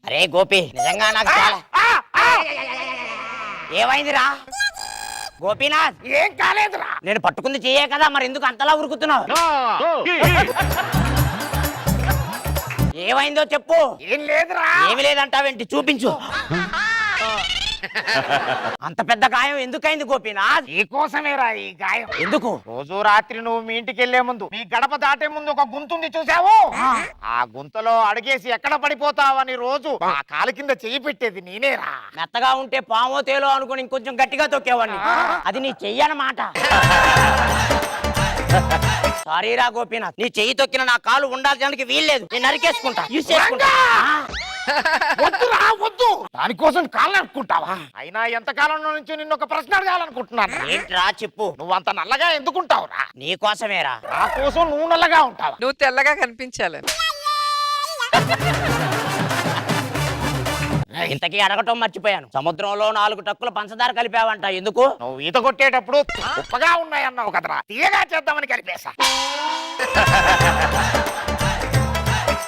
అరే గోపి, నిజంగా నాకు చాలా ఏమైందిరా? గోపీనాథ్, ఏం కాలేదురా. నేను పట్టుకుంది చెయ్యే కదా, మరి ఎందుకు అంతలా ఉరుకుతున్నావు? ఏమైందో చెప్పు. ఏం లేదురా. ఏమి లేదంటావేంటి? చూపించు. అంత పెద్ద గాయం ఎందుకైంది గోపీనాథ్? నీకోసమేరా ఈ గాయం. ఎందుకు? రోజు రాత్రి నువ్వు మీ ఇంటికి వెళ్లే ముందు, మీ గడప దాటే ముందు ఒక గుంతుంది చూసావు? ఆ గుంతలో అడిగేసి ఎక్కడ పడిపోతావని రోజు ఆ కాలు కింద చెయ్యి పెట్టేది నేనేరా. మెత్తగా ఉంటే పామో తేలో అనుకుని ఇంకొంచెం గట్టిగా తొక్కేవాడిని. అది నీ చెయ్యనమాట. సారీరా గోపీనాథ్, నీ చెయ్యి తొక్కిన నా కాలు ఉండాల్సిన వీల్లేదు. నేను నరికేసుకుంటా. వద్దురా, వద్దు. దానికోసం కాళ్ళు నరుక్కుంటావా? అయినా ఎంతకాలం నుంచి నిన్ను ఒక ప్రశ్న అడగాలనుకుంటున్నాను. ఏంట్రా చెప్పు. నువ్వు అంత నల్లగా ఎందుకుంటావురా? నీ కోసమేరా. నా కోసం నువ్వు నల్లగా ఉంటావా? నువ్వు తెల్లగా కనిపించాలి. ఇంతకీ అడగటం మర్చిపోయాను. సముద్రంలో 4 టక్కులు పంచదార కలిపావంట, ఎందుకు? నువ్వు ఈత కొట్టేటప్పుడు ఉప్పగా ఉన్నాయన్నావు కదరా, తీయగా చేద్దామని కలిపేశా.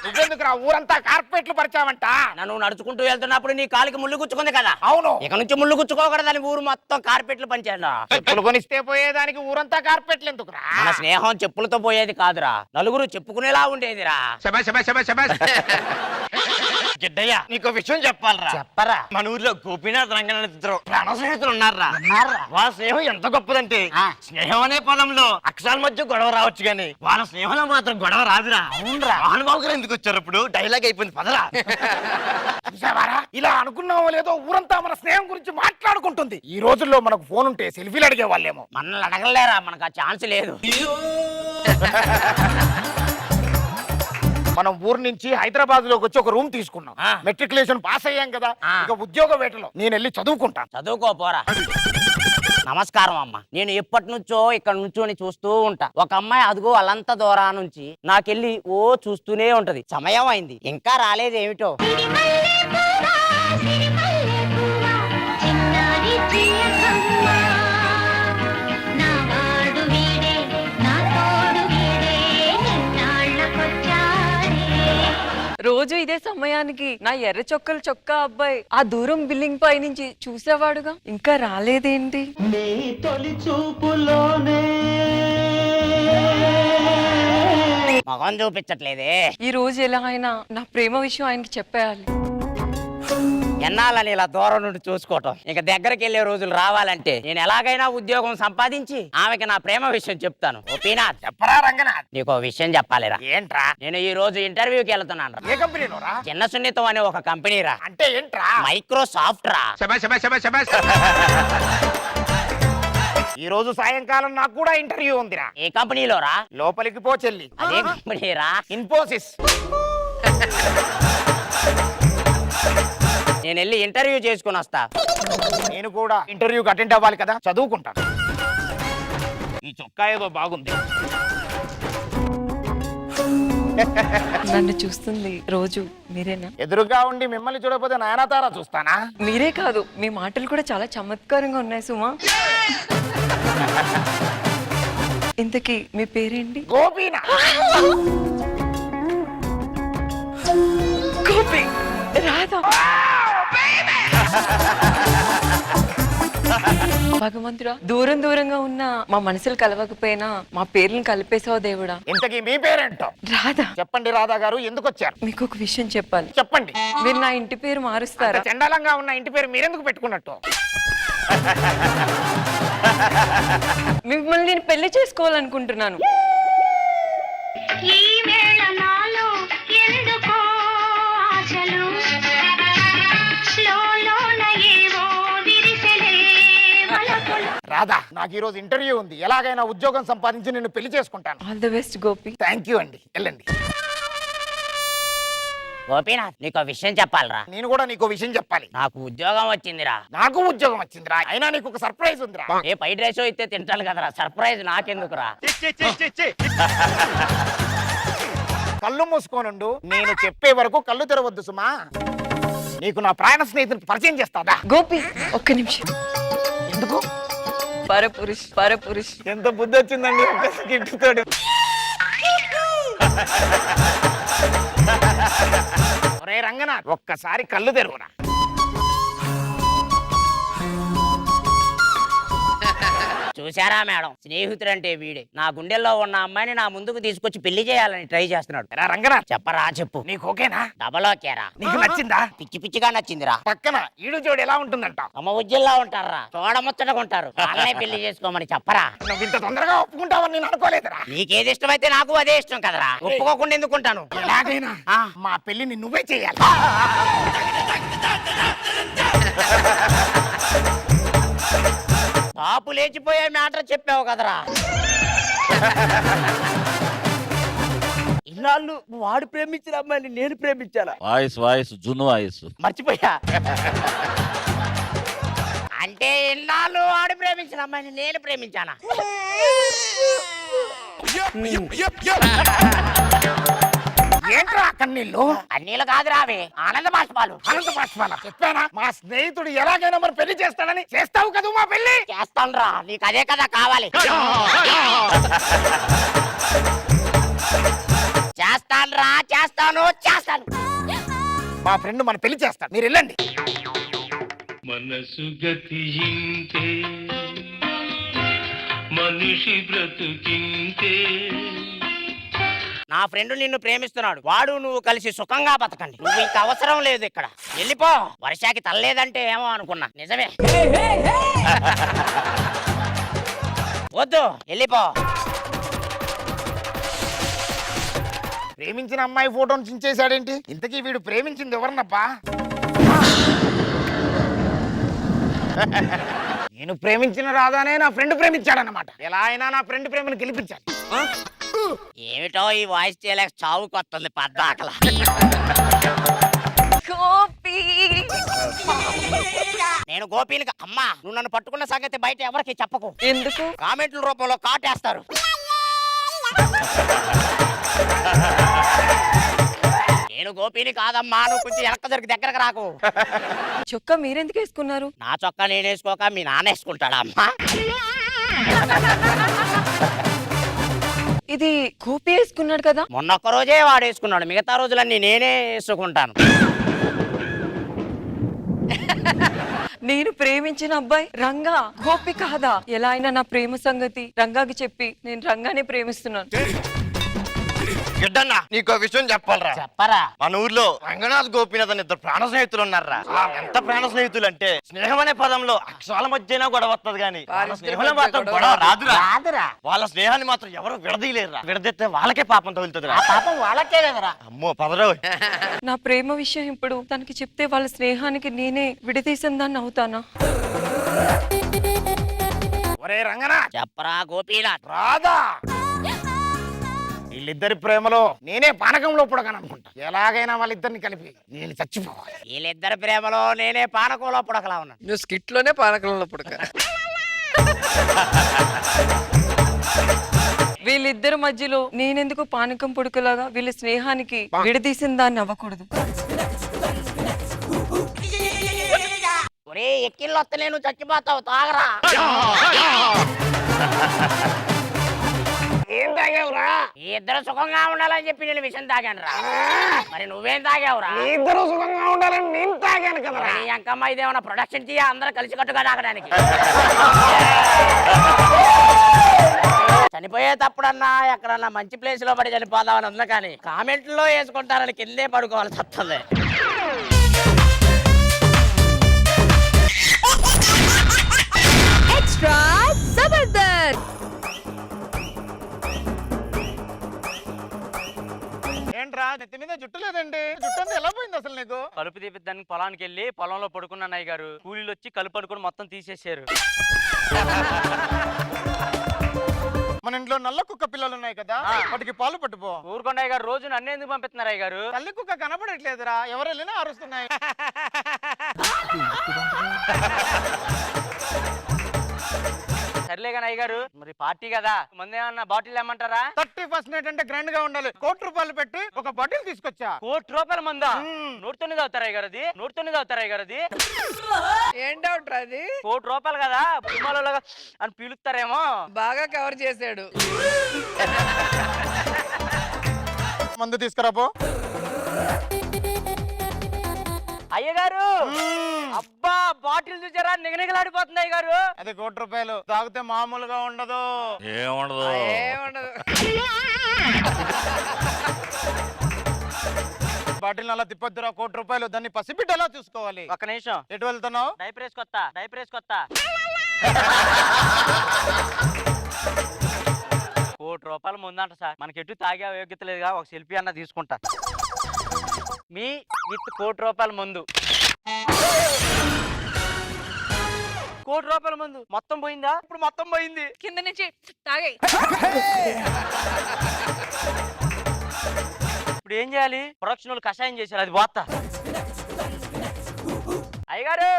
నువ్వెందుకురా ఊరంతా కార్పెట్లు పరిచావంట? నన్ను నడుచుకుంటూ వెళ్తున్నప్పుడు నీ కాలికి ముళ్ళు గుచ్చుకుంది కదా. అవును. ఇక నుంచి ముళ్ళు గుచ్చుకోకూడదని ఊరు మొత్తం కార్పెట్లు పంచాను. చెప్పులు కొనిస్తే పోయేదానికి ఊరంతా కార్పెట్లు ఎందుకురా? మన స్నేహం చెప్పులతో పోయేది కాదురా, నలుగురు చెప్పుకునేలా ఉండేదిరా. గిడ్డయ్య, నీకు విషయం చెప్పాలరా. చెప్పరా. మన ఊర్లో గోపీనాథ్ రంగనాథ్ ప్రాణ స్నేహితులు ఉన్నారా? వాళ్ళ స్నేహం ఎంత గొప్పదంటే, స్నేహం అనే పదంలో అక్షరాల మధ్య గొడవ రావచ్చు గానీ వాళ్ళ స్నేహంలో మాత్రం గొడవ రాదురా. అవునరా. మహానుభావులు ఎందుకు వచ్చారు? ఇప్పుడు డైలాగ్ అయిపోయింది, పదరా. ఇలా అనుకున్నావో లేదో ఊరంతా మన స్నేహం గురించి మాట్లాడుకుంటుంది. ఈ రోజుల్లో మనకు ఫోన్ ఉంటే సెల్ఫీలు అడిగే వాళ్ళేమో. మనల్ని అడగలేరా, మనకు ఆ ఛాన్స్ లేదు. మనం ఊరు నుంచి హైదరాబాద్ లోకి వచ్చి ఒక రూమ్ తీసుకున్నాం. మెట్రికులేషన్ పాస్ అయ్యాం కదా, ఇక ఉద్యోగ వేటలో నేను వెళ్ళి చదువుకుంటాను. చదువుకోపోరా. నమస్కారం అమ్మ. నేను ఎప్పటి నుంచో ఇక్కడ నుంచోని చూస్తూ ఉంటా. ఒక అమ్మాయి అదిగో అలంత దూరా నుంచి నాకెళ్ళి ఓ చూస్తూనే ఉంటది. సమయం అయింది, ఇంకా రాలేదేమిటో. రోజు ఇదే సమయానికి నా ఎర్ర చొక్కల చొక్కా అబ్బాయి ఆ దూరం బిల్డింగ్ పై నుంచి చూసేవాడుగా, ఇంకా రాలేదేంటి? నీ తొలి చూపులోనే మగం చూపించట్లేదే. ఈ రోజు ఎలా అయినా నా ప్రేమ విషయం ఆయనకి చెప్పేయాలి. ఎన్నాలని ఇలా దూరం నుండి చూసుకోవటం. ఇక దగ్గరికి వెళ్లే రోజులు రావాలంటే నేను ఎలాగైనా ఉద్యోగం సంపాదించి ఆమెకి నా ప్రేమ విషయం చెప్తాను. గోపీనాథ్, చెప్పరా రంగనాథ్. నీకు విషయం చెప్పాలిరా. ఏంట్రా? నేను ఈ రోజు ఇంటర్వ్యూకి వెళ్తున్నాను. ఏ కంపెనీలోరా? చిన్న సున్నితం అనే ఒక కంపెనీ రా. అంటే ఏంట్రా? మైక్రోసాఫ్ట్ రా. ఈ రోజు సాయంకాలం నాకు కూడా ఇంటర్వ్యూ ఉందిరా. ఏ కంపెనీలో రా? లోపలికి పో చెల్లి. అదే కంపెనీ రా. ఇన్ఫోసిస్. నేను వెళ్ళి ఇంటర్వ్యూ చేసుకుని వస్తా. నేను కూడా ఇంటర్వ్యూకి అటెండ్ అవ్వాలి కదా, చదువుకుంటాను. ఈ చొక్కా ఏదో బాగుంది. నన్ను చూస్తుంది రోజు మీరేనా? ఎదురుగా ఉండి మిమ్మల్ని చూడకపోతే నయనతారా చూస్తానా? మీరే కాదు, మీ మాటలు కూడా చాలా చమత్కారంగా ఉన్నాయి సుమా. ఇంతకీ మీ పేరేంటి? గోపీనా. గోపి, రాధా. భగవంతుడా, దూరం దూరంగా ఉన్న మా మనసులు కలవకపోయినా మా పేర్లను కలిపేసావు దేవుడా. ఇంతకీ మీ పేరేంటో? రాధా. చెప్పండి రాధా గారు, ఎందుకు వచ్చారు? మీకు ఒక విషయం చెప్పాలి. చెప్పండి. మీరు నా ఇంటి పేరు మారుస్తారా? చండాలంగా ఉన్న ఇంటి పేరు మీరెందుకు పెట్టుకున్నట్టు? మిమ్మల్ని నేను పెళ్లి చేసుకోవాలనుకుంటున్నాను. రాధా, నాకు ఈ రోజు ఇంటర్వ్యూ ఉంది. ఎలాగైనా ఉద్యోగం సంపాదించి నిన్ను పెళ్లి చేసుకుంటాను. All the best Gopi. Thank you అండి, వెళ్ళండి. గోపీనాథ్, నీకు విషయం చెప్పాలరా. నేను కూడా నీకు విషయం చెప్పాలి. నాకు ఉద్యోగం వచ్చిందిరా. నాకు ఉద్యోగం వచ్చిందిరా. అయినా నీకు ఒక సర్ప్రైజ్ ఉందిరా. ఏ ఫ్రైడ్ రైస్ అయితే తింటాను కదరా, సర్ప్రైజ్ నాకెందుకురా? కళ్ళు మూసుకోనుండు, నేను చెప్పే వరకు కళ్ళు తెరవద్దు సుమా. నీకు నా ప్రాణ స్నేహితుని పరిచయం చేస్తాదా? గోపి, ఒక్క నిమిషం. ఎందుకు? పరపురుష్. ఎంత బుద్ధి వచ్చిందండి ఒక్క గిట్టుతోడు. ఒరే రంగనాథ్ ఒక్కసారి కళ్ళు తెరువురా. చూసారా మేడం, స్నేహితుడంటే వీడే. నా గుండెల్లో ఉన్న అమ్మాయిని నా ముందుకు తీసుకొచ్చి పెళ్లి చేయాలని ట్రై చేస్తున్నాడు. ఎరా రంగనాథ్ చెప్పరా చెప్పు. నీకు ఓకేనా? డబల్ ఓకేరా. నీకు నచ్చిందా? పిచ్చి పిచ్చిగా నచ్చిందిరా. పక్కన ఈడు జోడు ఎలా ఉంటుందంట? అమ్మ ఉజ్జల్లా ఉంటారా, చూడముచ్చటగా ఉంటారు. వాళ్ళనే పెళ్లి చేసుకోమని చెప్పరా. నువ్వు ఇంత తొందరగా ఒప్పుకుంటావని నేను అనుకోలేదురా. నీకేది ఇష్టమైతే నాకు అదే ఇష్టం కదరా. ఒప్పుకోకుండా ఎందుకుంటాను? ఎలాగైనా మా పెళ్లిని నువ్వే చేయాలి. పాపు లేచిపోయే మ్యాటర్ చెప్పావు కదరా. ఇన్నాళ్ళు వాడు ప్రేమించిన అమ్మాయిని నేను ప్రేమించాలా? వాయిస్ జున్ను వాయిస్. మర్చిపోయా. అంటే ఇన్నాళ్ళు వాడు ప్రేమించిన అమ్మాయిని నేను ప్రేమించానా? ఏంట్రా కన్నీళ్ళు? అన్నీళ్ళు కాదు రావే, ఆనంద బాష్పాలు. అనంత బాష్పాల చెప్పానా? మా స్నేహితుడు ఎలాగైనా మరి పెళ్లి చేస్తాడని. చేస్తావు కదా మా పెళ్లి? చేస్తాను రా, నీకు అదే కదా కావాలి. చేస్తాను రా, చేస్తాను. మా ఫ్రెండ్ మన పెళ్లి చేస్తాడు, మీరు వెళ్ళండి. మనసు గతింతే మనిషి బ్రతుకింతే. నా ఫ్రెండ్ నిన్ను ప్రేమిస్తున్నాడు. వాడు నువ్వు కలిసి సుఖంగా బతకండి. నువ్వు ఇంక అవసరం లేదు ఇక్కడ. వెళ్ళిపో. వర్షాకి తల్లేదంటే ఏమో అనుకున్నా, నిజమే. వద్దు, వెళ్ళిపో. ప్రేమించిన అమ్మాయి ఫోటోను చించేశాడేంటి? ఇంతకీ వీడు ప్రేమించింది ఎవరినప్పా? నేను ప్రేమించిన రాధానే నా ఫ్రెండ్ ప్రేమించాడన్నమాట. ఎలా అయినా నా ఫ్రెండ్ ప్రేమను గెలిపించాలి. ఏమిటో ఈ వాయిస్ చేయలేక చావు కొత్తుంది పద్దాకల. గోపి, నేను గోపీని అమ్మా, నువ్వు నన్ను పట్టుకున్న సంగతి బయట ఎవరికి చెప్పకు. ఎందుకు? కామెంట్ల రూపంలో కాటేస్తారు. నేను గోపీని కాదమ్మా, నువ్వు కొంచెం వెనక దొరికి దగ్గరకు రాకు. చొక్కా మీరెందుకు వేసుకున్నారు? నా చొక్కా నేను వేసుకోక మీ నాన్న వేసుకుంటాడా అమ్మా? ఇది గోపి వేసుకున్నాడు కదా. మొన్నొక్క రోజే వాడు వేసుకున్నాడు, మిగతా రోజులన్నీ నేనే వేసుకుంటాను. నేను ప్రేమించిన అబ్బాయి రంగా, గోపి కాదా? ఎలా అయినా నా ప్రేమ సంగతి రంగాకి చెప్పి నేను రంగానే ప్రేమిస్తున్నాను. గిడ్డన్నా నీకో విషయం చెప్పాలరా. చెప్పరా. మన ఊర్లో రంగనాథ్ గోపీనాథ్ అని ఇద్దరు ప్రాణ స్నేహితులు ఉన్నారా. ఎంత ప్రాణ స్నేహితులు అంటే స్నేహం అనే పదంలో అక్షరాల మధ్యన గొడవ వస్తుంది కానీ వాళ్ళ స్నేహంలో మాత్రం గొడవ రాదురా. వాళ్ళ స్నేహాన్ని మాత్రం ఎవరు విడదీయలేరురా. విడదీస్తే వాళ్ళకే పాపం తగులుతుందిరా. పాపం వాళ్ళకే కదరా. అమ్మో పదరా. నా ప్రేమ విషయం ఇప్పుడు తనకి చెప్తే వాళ్ళ స్నేహానికి నేనే విడదీసిన దాన్ని అవుతానా? ఒరే రంగనాథ్, చెప్పరా గోపీనాథ్. రాధా వీళ్ళిద్దరి ప్రేమలో నేనే పానకంలో పుడకననుకుంటా. ఎలాగైనా వాళ్ళిద్దరిని కలిపి నేను చచ్చిపోవాలి. వీళ్ళిద్దరి ప్రేమలో నేనే పానకంలో పుడకలా ఉన్నాను. నువ్వు స్కిట్ లోనే పానకంలో పుడక. వీళ్ళిద్దరి మధ్యలో నేనెందుకు పానకం పుడకలాగా వీళ్ళ స్నేహానికి విడదీసిన దాన్ని అవ్వకూడదు. ఒరే ఎక్కిళ్ళు వస్తలేను, చచ్చిపోతావు, తాగరా. ఏం తాగావురా? ఈ ఇద్దరు సుఖంగా ఉండాలని చెప్పి నేను విషయం తాగాను రా. మరి నువ్వేం తాగావురా? ఇద్దరు సుఖంగా ఉండాలని నేను తాగాను కదరా. నీ అంకమ్మ ఇదేమన్నా ప్రొడక్షన్ తీయ అందరూ కలిసి కట్టుగా తాగడానికి. చనిపోయేటప్పుడన్నా ఎక్కడన్నా మంచి ప్లేస్ లో పడి చనిపోదామని ఉంది, కానీ కామెంట్లో వేసుకుంటారని కిందే పడుకోవాలి తప్పదు. ఎక్స్ట్రా జబర్దస్త్. ఏంట్రా నెత్తి మీద జుట్టు లేదండి? జుట్టు అంతా ఎలా పోయింది అసలు నీకు? కలుపు తీపిద్దానికి పొలానికి వెళ్ళి పొలంలో పడుకున్న అన్నయ్య గారు కూలీలు వచ్చి కలుపు అనుకుని మొత్తం తీసేశారు. మన ఇంట్లో నల్ల కుక్క పిల్లలు ఉన్నాయి కదా, వాటికి పాలు పట్టుపో. ఊరుకొండయ్య గారు రోజు నన్ను ఎందుకు పంపిస్తున్నారు అయ్య గారు? తల్లి కుక్క కనపడట్లేదురా, ఎవరు వెళ్ళినా అరుస్తున్నాయి. సర్లేగా అయ్య గారు, మరి పార్టీ కదా, ముందు ఏమన్నా బాటిల్ ఏమంటారా? 31st నైట్ అంటే గ్రాండ్ గా ఉండాలి. ₹1,00,00,000 పెట్టి ఒక బాటిల్ తీసుకొచ్చా. ₹1,00,00,000 మందా? నోటితోనే తాగుతారా అయ్య గారు అది? నోటితోనే తాగుతారా అయ్య గారు అది? ఏం డౌట్ అది? ₹1,00,00,000 కదా, సినిమాలో అని పిలుస్తారేమో. బాగా కవర్ చేశాడు. మందు తీసుకురాపో. అయ్యగారు అబ్బా బాటిల్ చూసారా నిగనిగలాడిపోతుంది అయ్యగారు. అది ₹1 తాగితే మామూలుగా ఉండదు. ఏముండదు. ఏముండదు. బాటిల్ అలా తిప్పొద్దురా, ₹1. దాన్ని పసిబిడ్డ ఎలా చూసుకోవాలి. ఒక్క నిమిషం, ఎటు వెళ్తున్నావు? డైపర్ వేసుకొత్తా. ₹1 ముందంట సార్. మనకి ఎటు తాగే యోగ్యత లేదుగా, ఒక సెల్ఫీ అన్న తీసుకుంటా. మీ విత్ ₹1 ముందు. ₹1 ముందు మొత్తం పోయిందా? ఇప్పుడు మొత్తం పోయింది. కింద నుంచి తాగాయి. ఇప్పుడు ఏం చేయాలి? ప్రొడక్షన్ వాళ్ళు కషాయం చేశారు, అది పోతా. అయ్యగారు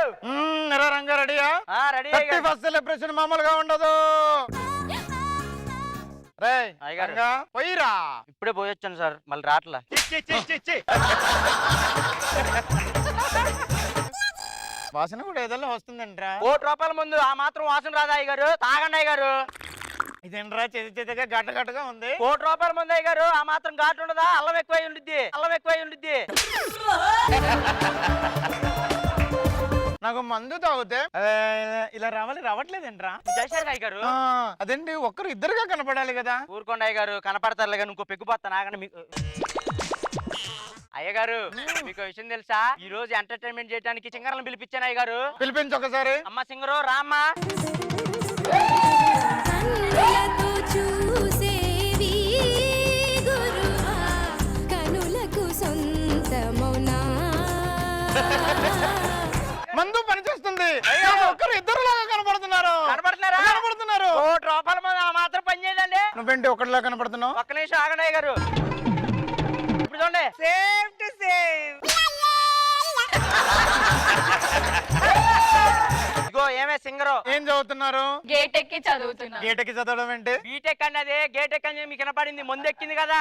రంగా రెడీయా? రెడీ. 31st సెలబ్రేషన్ మామూలుగా ఉండదు. రే అయ్యగారు. రంగా, పోయిరా. ఇప్పుడే పోయొచ్చాను సార్, మళ్ళీ రాట్లా. వాసన కూడా ఏదైనా వస్తుందంట్రా. ₹1 ముందు ఆ మాత్రం వాసన రాదా అయ్యగారు? తాగండి అయ్యగారు. ఇదేంట్రా చేతిగా గడ్డగా ఉంది. ₹1 ముందు అయ్యగారు ఆ మాత్రం ఘాటు ఉండదా? అల్లం ఎక్కువై ఉండిద్ది. నాకు మందు తాగితే ఇలా రావట్లేదేంట్రా. జయశాఖ అయ్యగారు. అదేంటి ఒక్కరు ఇద్దరుగా కనపడాలి కదా. ఊరుకోండి అయ్యగారు, కనపడతారులే కానీ ఇంకో పెగ్గుపోతా నాగండి మీకు. అయ్యగారు మీకు విషయం తెలుసా? ఈ రోజు ఎంటర్టైన్మెంట్ చేయడానికి సింగర్లను పిలిపించాను అయ్యగారు. పిలిపించు ఒకసారి. అమ్మ సింగరు రామ్మా. కనులతో చూసేవి గురువా, కనులకు సొంతమౌనా. మందు పనిచేస్తుంది. ఒక్కరు ఇద్దరులాగా కనపడుతున్నారు. కనపడుతున్నారా? ₹1 మంది ఆ మాత్రం పని చేయదండి. నువ్వేంటి ఒకటిలా కనపడుతున్నావు? ఒక్క నిమిషం ఆగండి అయ్యగారు. ఇప్పుడు చూడండి. Same to same. ఇగో ఏమే సింగరు. ఏం చదువుతున్నారు? గేట్ ఎక్కి చదువుతున్నా. గేటకి చదవడం ఏంటి? బీటెక్ అన్నది గేట్ ఎక్కని మీకు వినపడింది, ముందు ఎక్కింది కదా.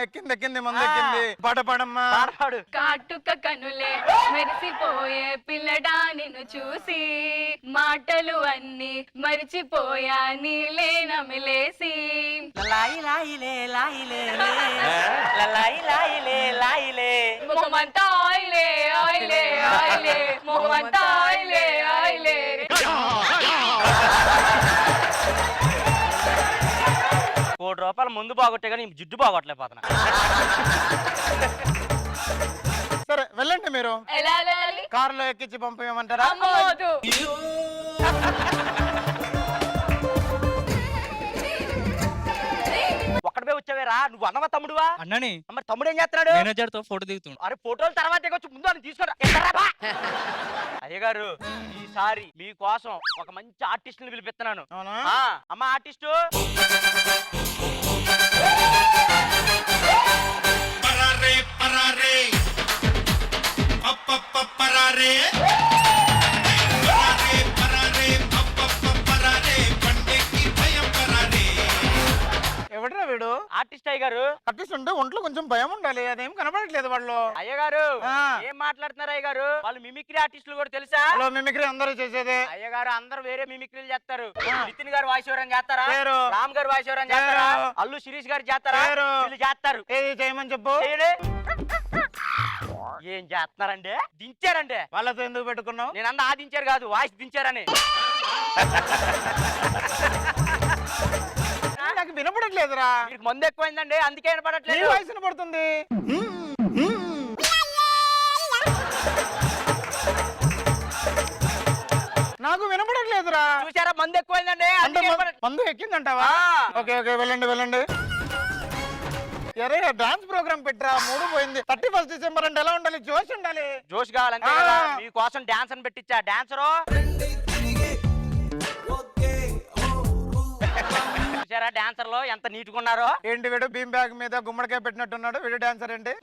ఎక్కింది మందు ఎక్కింది. పాట పాడమ్మా. పాడు. కాటుక కనులే మెరిసిపోయే పిల్లడా నిన్ను చూసి, మాటలు అన్ని మరిచిపోయా నీలే నమిలేసి. మొహమంతా ఆయిలే ఆయిలే ఆయిలే, మొహమంతా ఆయిలే ఆయిలే. ₹1 ముందు బాగొట్టే కానీ జిడ్డు బాగొట్టలేకపోతున్నా. సరే వెళ్ళండి మీరు. ఎలా వెళ్ళాలి? కారులో ఎక్కించి పంపించమంటారా? అమ్మోదు. ఒక్కడిపై వచ్చావేరా? నువ్వు అన్నవా తమ్ముడువా? అన్నని మరి తమ్ముడు ఏం చేస్తున్నాడు? మేనేజర్ తో ఫోటో దిగుతుండు. అరే ఫోటోలు తర్వాత ఎగొచ్చు, ముందు అని తీసుకురా. అయ్యగారు ఈసారి మీకోసం ఒక మంచి ఆర్టిస్ట్ ని పిలిపిస్తున్నాను. అవునా? అమ్మ ఆర్టిస్టు. పరారే పరారే అప్పప్ప పరారే పరారే పరారే అప్పప్ప పరారే పండేకి భయం పరారే. ఎవడ్రా వీడు? ఆర్టిస్ట్ అయ్యగారు. కట్టిస్తుంటే ఒంట్లో కొంచెం భయం ఉండాలి. అదేం కనపడట్లేదు వాళ్ళు. అయ్యగారు ఆ. ఏం మాట్లాడుతున్నారు అయ్యగారు? వాళ్ళు మిమిక్రీ ఆర్టిస్టులు కూడా తెలుసా? హలో, మిమిక్రీ అందరూ చేసేదే. అయ్యగారు అందరూ వేరే మిమిక్రీలు చేస్తారు. నితిన్ గారు వాయిస్ ఓవర్ చేస్తారా? లేరు. రామ్ గారు వాయిస్ ఓవర్ చేస్తారా? లేరు. అల్లు శిరీష్ గారు చేస్తారా? లేరు. వీళ్ళు చేస్తారు. ఏది చేయమని చెప్పు. చేయండి. ఏం చేస్తున్నారండి? దించారండి. వాళ్ళతో ఎందుకు పెట్టుకున్నావు? నేను అన్న దించారు కాదు, వాయిస్ దించారని. నాకు వినపడట్లేదురా. మీకు మందు ఎక్కువైందండి, అందుకే నీ వినపడట్లేదు. వాయిస్ వినపడుతుంది. నాకు వినపడట్లేదురా. చూసారా, మందు ఎక్కువైందండి, అంటే అందుకే వినపడ- మందు ఎక్కిందంటావా? ఆ. ఓకే వెళ్ళండి. ఎరే డాన్స్ ప్రోగ్రామ్ పెట్టరా, మూడు పోయింది. 31st డిసెంబర్ అంటే ఎలా ఉండాలి? జోష్ ఉండాలి. జోష్ కావాలంటే ఆ. కదా, మీకోసం డాన్స్ అని పెట్టించా. డాన్సరు చూసారా డాన్సర్ లో ఎంత నీట్గా ఉన్నారో. ఏంటి వీడు బీమ్ బ్యాగ్ మీద గుమ్మడికాయ పెట్టినట్టున్నాడు. వీడు డాన్సర్ ఏంటి?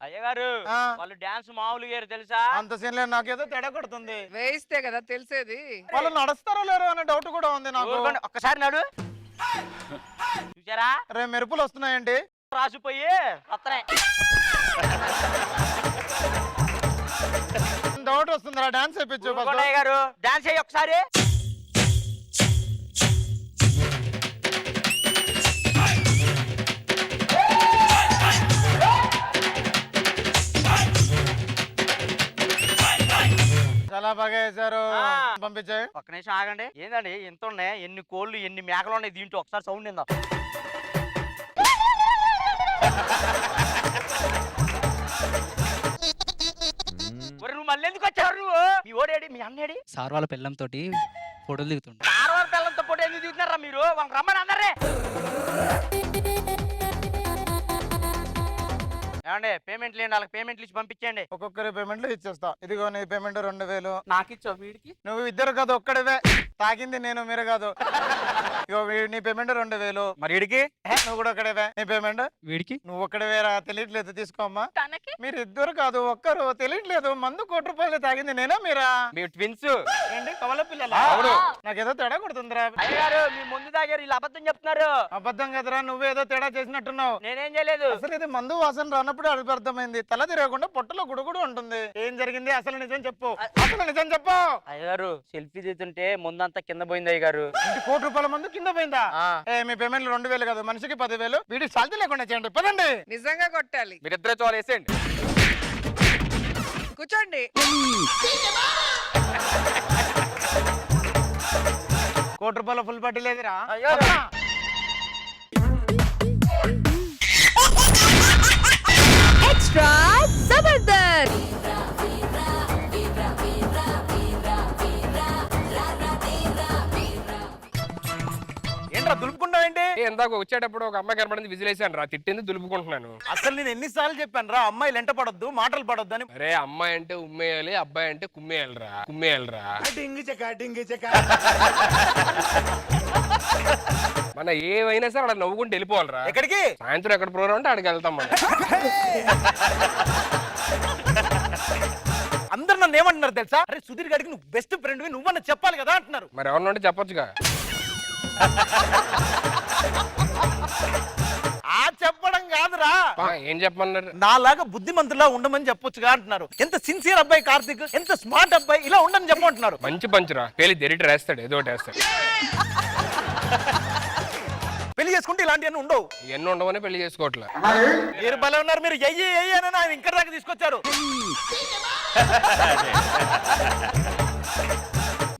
అయ్యగారు ఆ. వాళ్ళు డాన్స్ మామూలుగా వేరు తెలుసా? అంత సీన్ లేదు. నాకేదో తేడా కొడుతుంది. వేయిస్తే కదా తెలిసేది. వాళ్ళు నడుస్తారో లేరో అనే డౌట్ కూడా ఉంది నాకు. ఊరుకోండి, ఒక్కసారి నడు. చూసారా రే మెరుపులు వస్తున్నాయండి. రాసిపోయి వస్తున్నాయి. డౌట్ వస్తుందిరా. డాన్స్ చేయించు ఊరుకోండి అయ్యగారు, డాన్స్ చేయి ఒకసారి. చాలా బాగా వేశారు. ఆ. పంపించాయి. ఒక్క నిమిషం ఆగండి. ఏందండి ఎంత ఉన్నాయి, ఎన్ని కోళ్ళు ఎన్ని మేకలు ఉన్నాయి దీంట్లో, ఒకసారి సౌండ్ ఏందా? ఒరే నువ్వు మళ్ళీ ఎందుకు వచ్చావు నువ్వు? మీ ఓడేడి, మీ అన్నేడి? సార్ వాళ్ళ పిల్లంతో ఫోటోలు దిగుతుండే. కారవార పిల్లలతో పోటీ ఎందుకు దిగుతున్నారా మీరు? వాళ్ళకి రమ్మని అందరే. ఏమండి పేమెంట్లు ఏంటి? వాళ్ళకి పేమెంట్లు ఇచ్చి పంపించండి. ఒక్కొక్కరి పేమెంట్లు ఇచ్చేస్తా. ఇదిగో నీ పేమెంట్ 2000. నాకు ఇచ్చావు వీడికి? నువ్వు ఇద్దరు కాదు ఒక్కడివే. తాగింది నేను, మీరు కాదు. ఇగో నీ పేమెంట్ 2000. మరి వీడికి? నువ్వు కూడా ఒక్కడేవే. నీ పేమెంట్ వీడికి నువ్వు ఒక్కడేవేరా. తెలియట్లేదు, తీసుకోమ్మా. తనకి మీరు ఇద్దరు కాదు ఒక్కరు. తెలియట్లేదు, మందు ₹1 తాగింది నేనా మీరా? మీ ట్విన్స్ ఏంటి కవల పిల్లల? అవును. నాకేదో తేడా కొడుతుందిరా. అయ్యారు మీ ముందు తాగారు, వీళ్ళు అబద్ధం చెప్తున్నారు. అబద్ధం కదరా, నువ్వేదో తేడా చేసినట్టున్నావు. నేనేం చేయలేదు. అసలు ఇది మందు వాసన రానప్పుడు అది అర్థమైంది. తల తిరగకుండా పొట్టలో గుడుగుడు ఉంటుంది. ఏం జరిగింది? అసలు నిజం చెప్పు. అసలు నిజం చెప్పు. అయ్యారు సెల్ఫీ తీస్తుంటే ముందంతా కింద పోయింది అయ్యారు. ఇంటి ₹1 మందు కింద పోయిందా? మీ పేమెంట్లు 2000 కాదు, మనిషికి 10,000. వీడికి సాల్తీ లేకుండా చేయండి. పదండి. నిజంగా కొట్టాలి. మీరిద్దరే చోలు వేసేయండి. కూర్చోండి. ₹1 ఫుల్ పట్టి లేదురా. ఎక్స్ట్రా జబర్దస్త్. ఏంట్రా దులుపుకుంటావేంటి? ఇందాక వచ్చేటప్పుడు ఒక అమ్మాయి కనపడింది, విజిలేసాను రా, తిట్టింది, దులుపుకుంటున్నాను. అసలు నేను ఎన్నిసార్లు చెప్పాను రా, అమ్మాయిలు ఎంట పడొద్దు, మాటలు పడొద్దు అని. అరే అమ్మాయి అంటే ఉమ్మేయాలి, అబ్బాయి అంటే కుమ్మేయాలిరా, కుమ్మేయాలిరా. మన ఏవైనా సరే అక్కడ నవ్వుకుంటూ వెళ్ళిపోవాలిరా. ఎక్కడికి? సాయంత్రం ఎక్కడ ప్రోగ్రామ్ ఉంటే అక్కడికి వెళ్తాం మనం. అందరు నన్ను ఏమంటున్నారు తెలుసా? అరే సుధీర్ గారికి నువ్వు బెస్ట్ ఫ్రెండ్, నువ్వన్నా చెప్పాలి కదా అంటున్నారు. మరి ఎవరిని ఉంటే చెప్పొచ్చుగా. ఆ చెప్పడం కాదురా, ఏం చెప్పమన్నారు? నాలాగా బుద్ధిమంతులా ఉండమని చెప్పొచ్చుగా అంటున్నారు. ఎంత సిన్సియర్ అబ్బాయి కార్తీక్, ఎంత స్మార్ట్ అబ్బాయి, ఇలా ఉండని చెప్పమంటున్నారు. మంచి పంచురా, పేలి దెరిటి వేస్తాడు, ఏదో ఒకటి వేస్తాడు. పెళ్లి చేసుకుంటే ఇలాంటివన్నీ ఉండవు. ఎన్ని ఉండవని పెళ్లి చేసుకోవట్లే. మీరు భలే ఉన్నారు. మీరు ఎయ్యి అని ఆయన ఇక్కడ దాకా తీసుకొచ్చారు.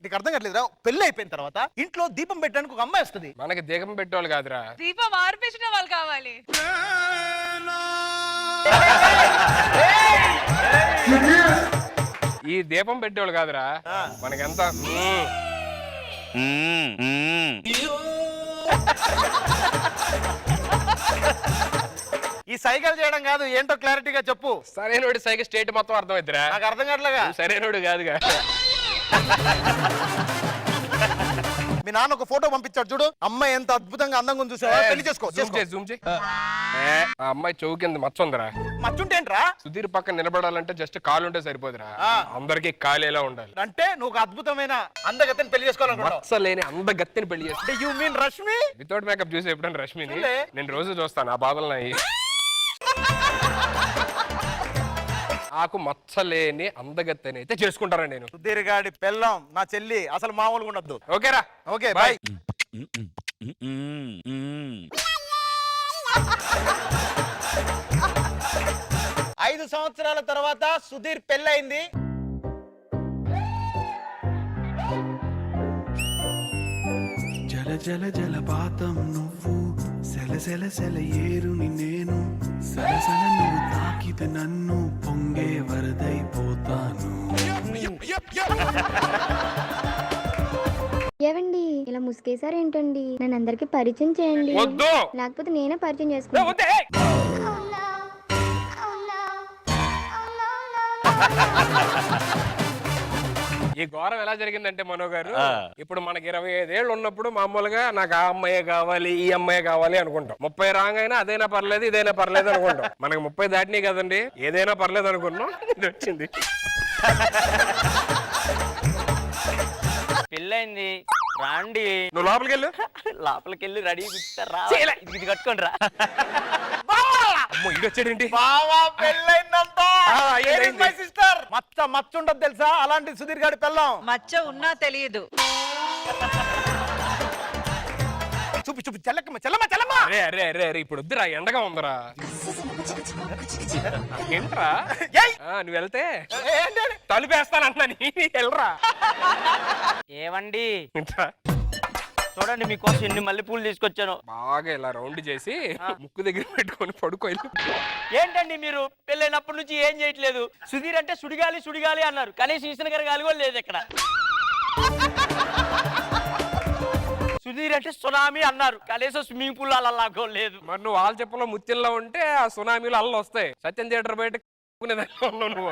నీకు అర్థం కావట్లేదురా, పెళ్లి అయిపోయిన తర్వాత ఇంట్లో దీపం పెట్టడానికి ఒక అమ్మాయి వస్తుంది. మనకి దీపం పెట్టేవాళ్ళు కాదురా, దీపం ఆర్పించిన వాళ్ళు కావాలి. ఈ దీపం పెట్టేవాళ్ళు కాదురా, మనకెంత ఈ సైకిల్ చేయడం కాదు, ఏంటో క్లారిటీగా చెప్పు. సరైనోడి సైకిల్ స్టేట్ మొత్తం అర్థమవుతురా. నాకు అర్థం కావట్లేగా. సరైనోడు కాదుగా. మీ నాన్న ఒక ఫోటో పంపించాడు చూడు, అమ్మాయి ఎంత అద్భుతంగా అందంగా ఉంది చూసావా? పెళ్లి చేసుకో. జూమ్ చేయి. ఆ అమ్మాయి చెవు కింద మచ్చ ఉందిరా. మచ్చుంటేంట్రా? సుధీర్ పక్కన నిలబడాలంటే జస్ట్ కాలు ఉంటే సరిపోదురా, అందరికి కాలేలా ఉండాలి. అంటే నువ్వు ఒక అద్భుతమైన అందగత్తెని పెళ్లి చేసుకోవాలనుకుంటున్నావు. మచ్చ లేని అందగత్తెని పెళ్లి చేస్తా. You mean Rashmi? Without makeup చూసి ఎప్పుడైనా రష్మిని చూడలే. నేను రోజు చూస్తాను. ఆ బాధలు నాయి. నాకు మచ్చలేని అందగత్తెని అయితే చేసుకుంటారా నేను. సుధీర్ గాడి పెళ్ళం నా చెల్లి అసలు మామూలుగా ఉండద్దు. ఓకేరా, ఓకే బాయ్. 5 సంవత్సరాల తర్వాత సుధీర్ పెళ్ళయింది. జల జల జలపాతం నువ్వు, సెల సెల సెల ఏరుని నేను, సలసల నువ్వు తాకితే నన్ను పొంగే వరదైపోతాను. ఏవండి ఇలా ముసుగేశారేంటండి? నన్ను అందరికి పరిచయం చేయండి, వద్దు. లేకపోతే నేనే పరిచయం చేసుకుంటా. ఈ ఘోరం ఎలా జరిగిందంటే మనో గారు, ఇప్పుడు మనకి 25 ఏళ్ళు ఉన్నప్పుడు మామూలుగా నాకు ఆ అమ్మాయే కావాలి, ఈ అమ్మాయి కావాలి అనుకుంటాం. 30 రాగానే అదైనా పర్లేదు, ఇదైనా పర్లేదు అనుకుంటాం. మనకి 30 దాటినాయి కదండి, ఏదైనా పర్లేదు అనుకున్నాం. ఇది వచ్చింది. పెళ్ళైంది రాండి. నువ్వు లోపలికి వెళ్ళు. లోపలికి వెళ్ళి రెడీ రా, ఇది కట్టుకోండి రా. అమ్మో ఇది వచ్చాడేంటి? బావా పెళ్ళైందంట. అయింది. My sister. మచ్చ ఉండదు తెలుసా? అలాంటి సుధీర్ గాడి పెళ్ళం. మచ్చ ఉన్నా తెలియదు. చూపి చూపి చెల్లమ్మ చెల్లమ్మ చెల్లమ్మ. అరే అరే అరే అరే ఇప్పుడు వద్దురా, ఎండగా ఉందిరా. ఏంట్రా ఏయ్! నువ్వు వెళ్తే తలుపేస్తానంటున్నా, నీ వెళ్ళరా. ఏవండి ఏంట్రా? చూడండి మీకోసం ఎన్ని మల్లెపూలు తీసుకొచ్చాను. బాగా ఇలా రౌండ్ చేసి ముక్కు దగ్గర పెట్టుకొని పడుకో. ఏంటండి మీరు పెళ్ళైనప్పటి నుంచి ఏం చేయట్లేదు? సుధీర్ అంటే సుడిగాలి సుడిగాలి అన్నారు, కనీసం ఈశ్వర గారి గాలి కూడా లేదు ఇక్కడ. సుధీర్ అంటే సునామీ అన్నారు, కనీసం స్విమ్మింగ్ పూల్ అలాగో లేదు. మరి నువ్వు వాళ్ళ చెప్పలో ముత్యంలో ఉంటే ఆ సునామీలు అల్ల వస్తాయి. సత్యం థియేటర్ బయట నువ్వు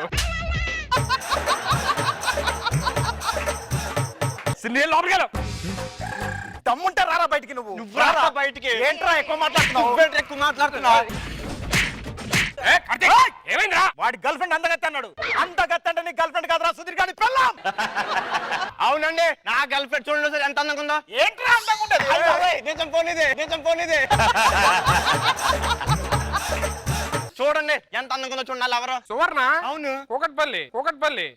దమ్ముంటే రారా బయటికి. నువ్వు రారా బయటికి. ఏంట్రా ఎక్కువ మాట్లాడుతున్నావు? ఎక్కువ మాట్లాడుతున్నావు. ఏమైందిరా? వాడి గర్ల్ ఫ్రెండ్ అందగత్త అన్నాడు. అందగత్త అంటే నీ గర్ల్ ఫ్రెండ్ కాదురా, సుధీర్ గారి పెళ్ళాం. అవునండి, నా గర్ల్ ఫ్రెండ్ చూడండి సార్ ఎంత అందంగా ఉందో. ఏంట్రా అందంగా ఉండేది? నిజం పోనిదే, నిజం పోనిదే. చూడండి ఎంత అందంగా ఉందో చూడండి. ఎవరో సువర్ణ. అవును. కూకట్పల్లి కూకట్పల్లి.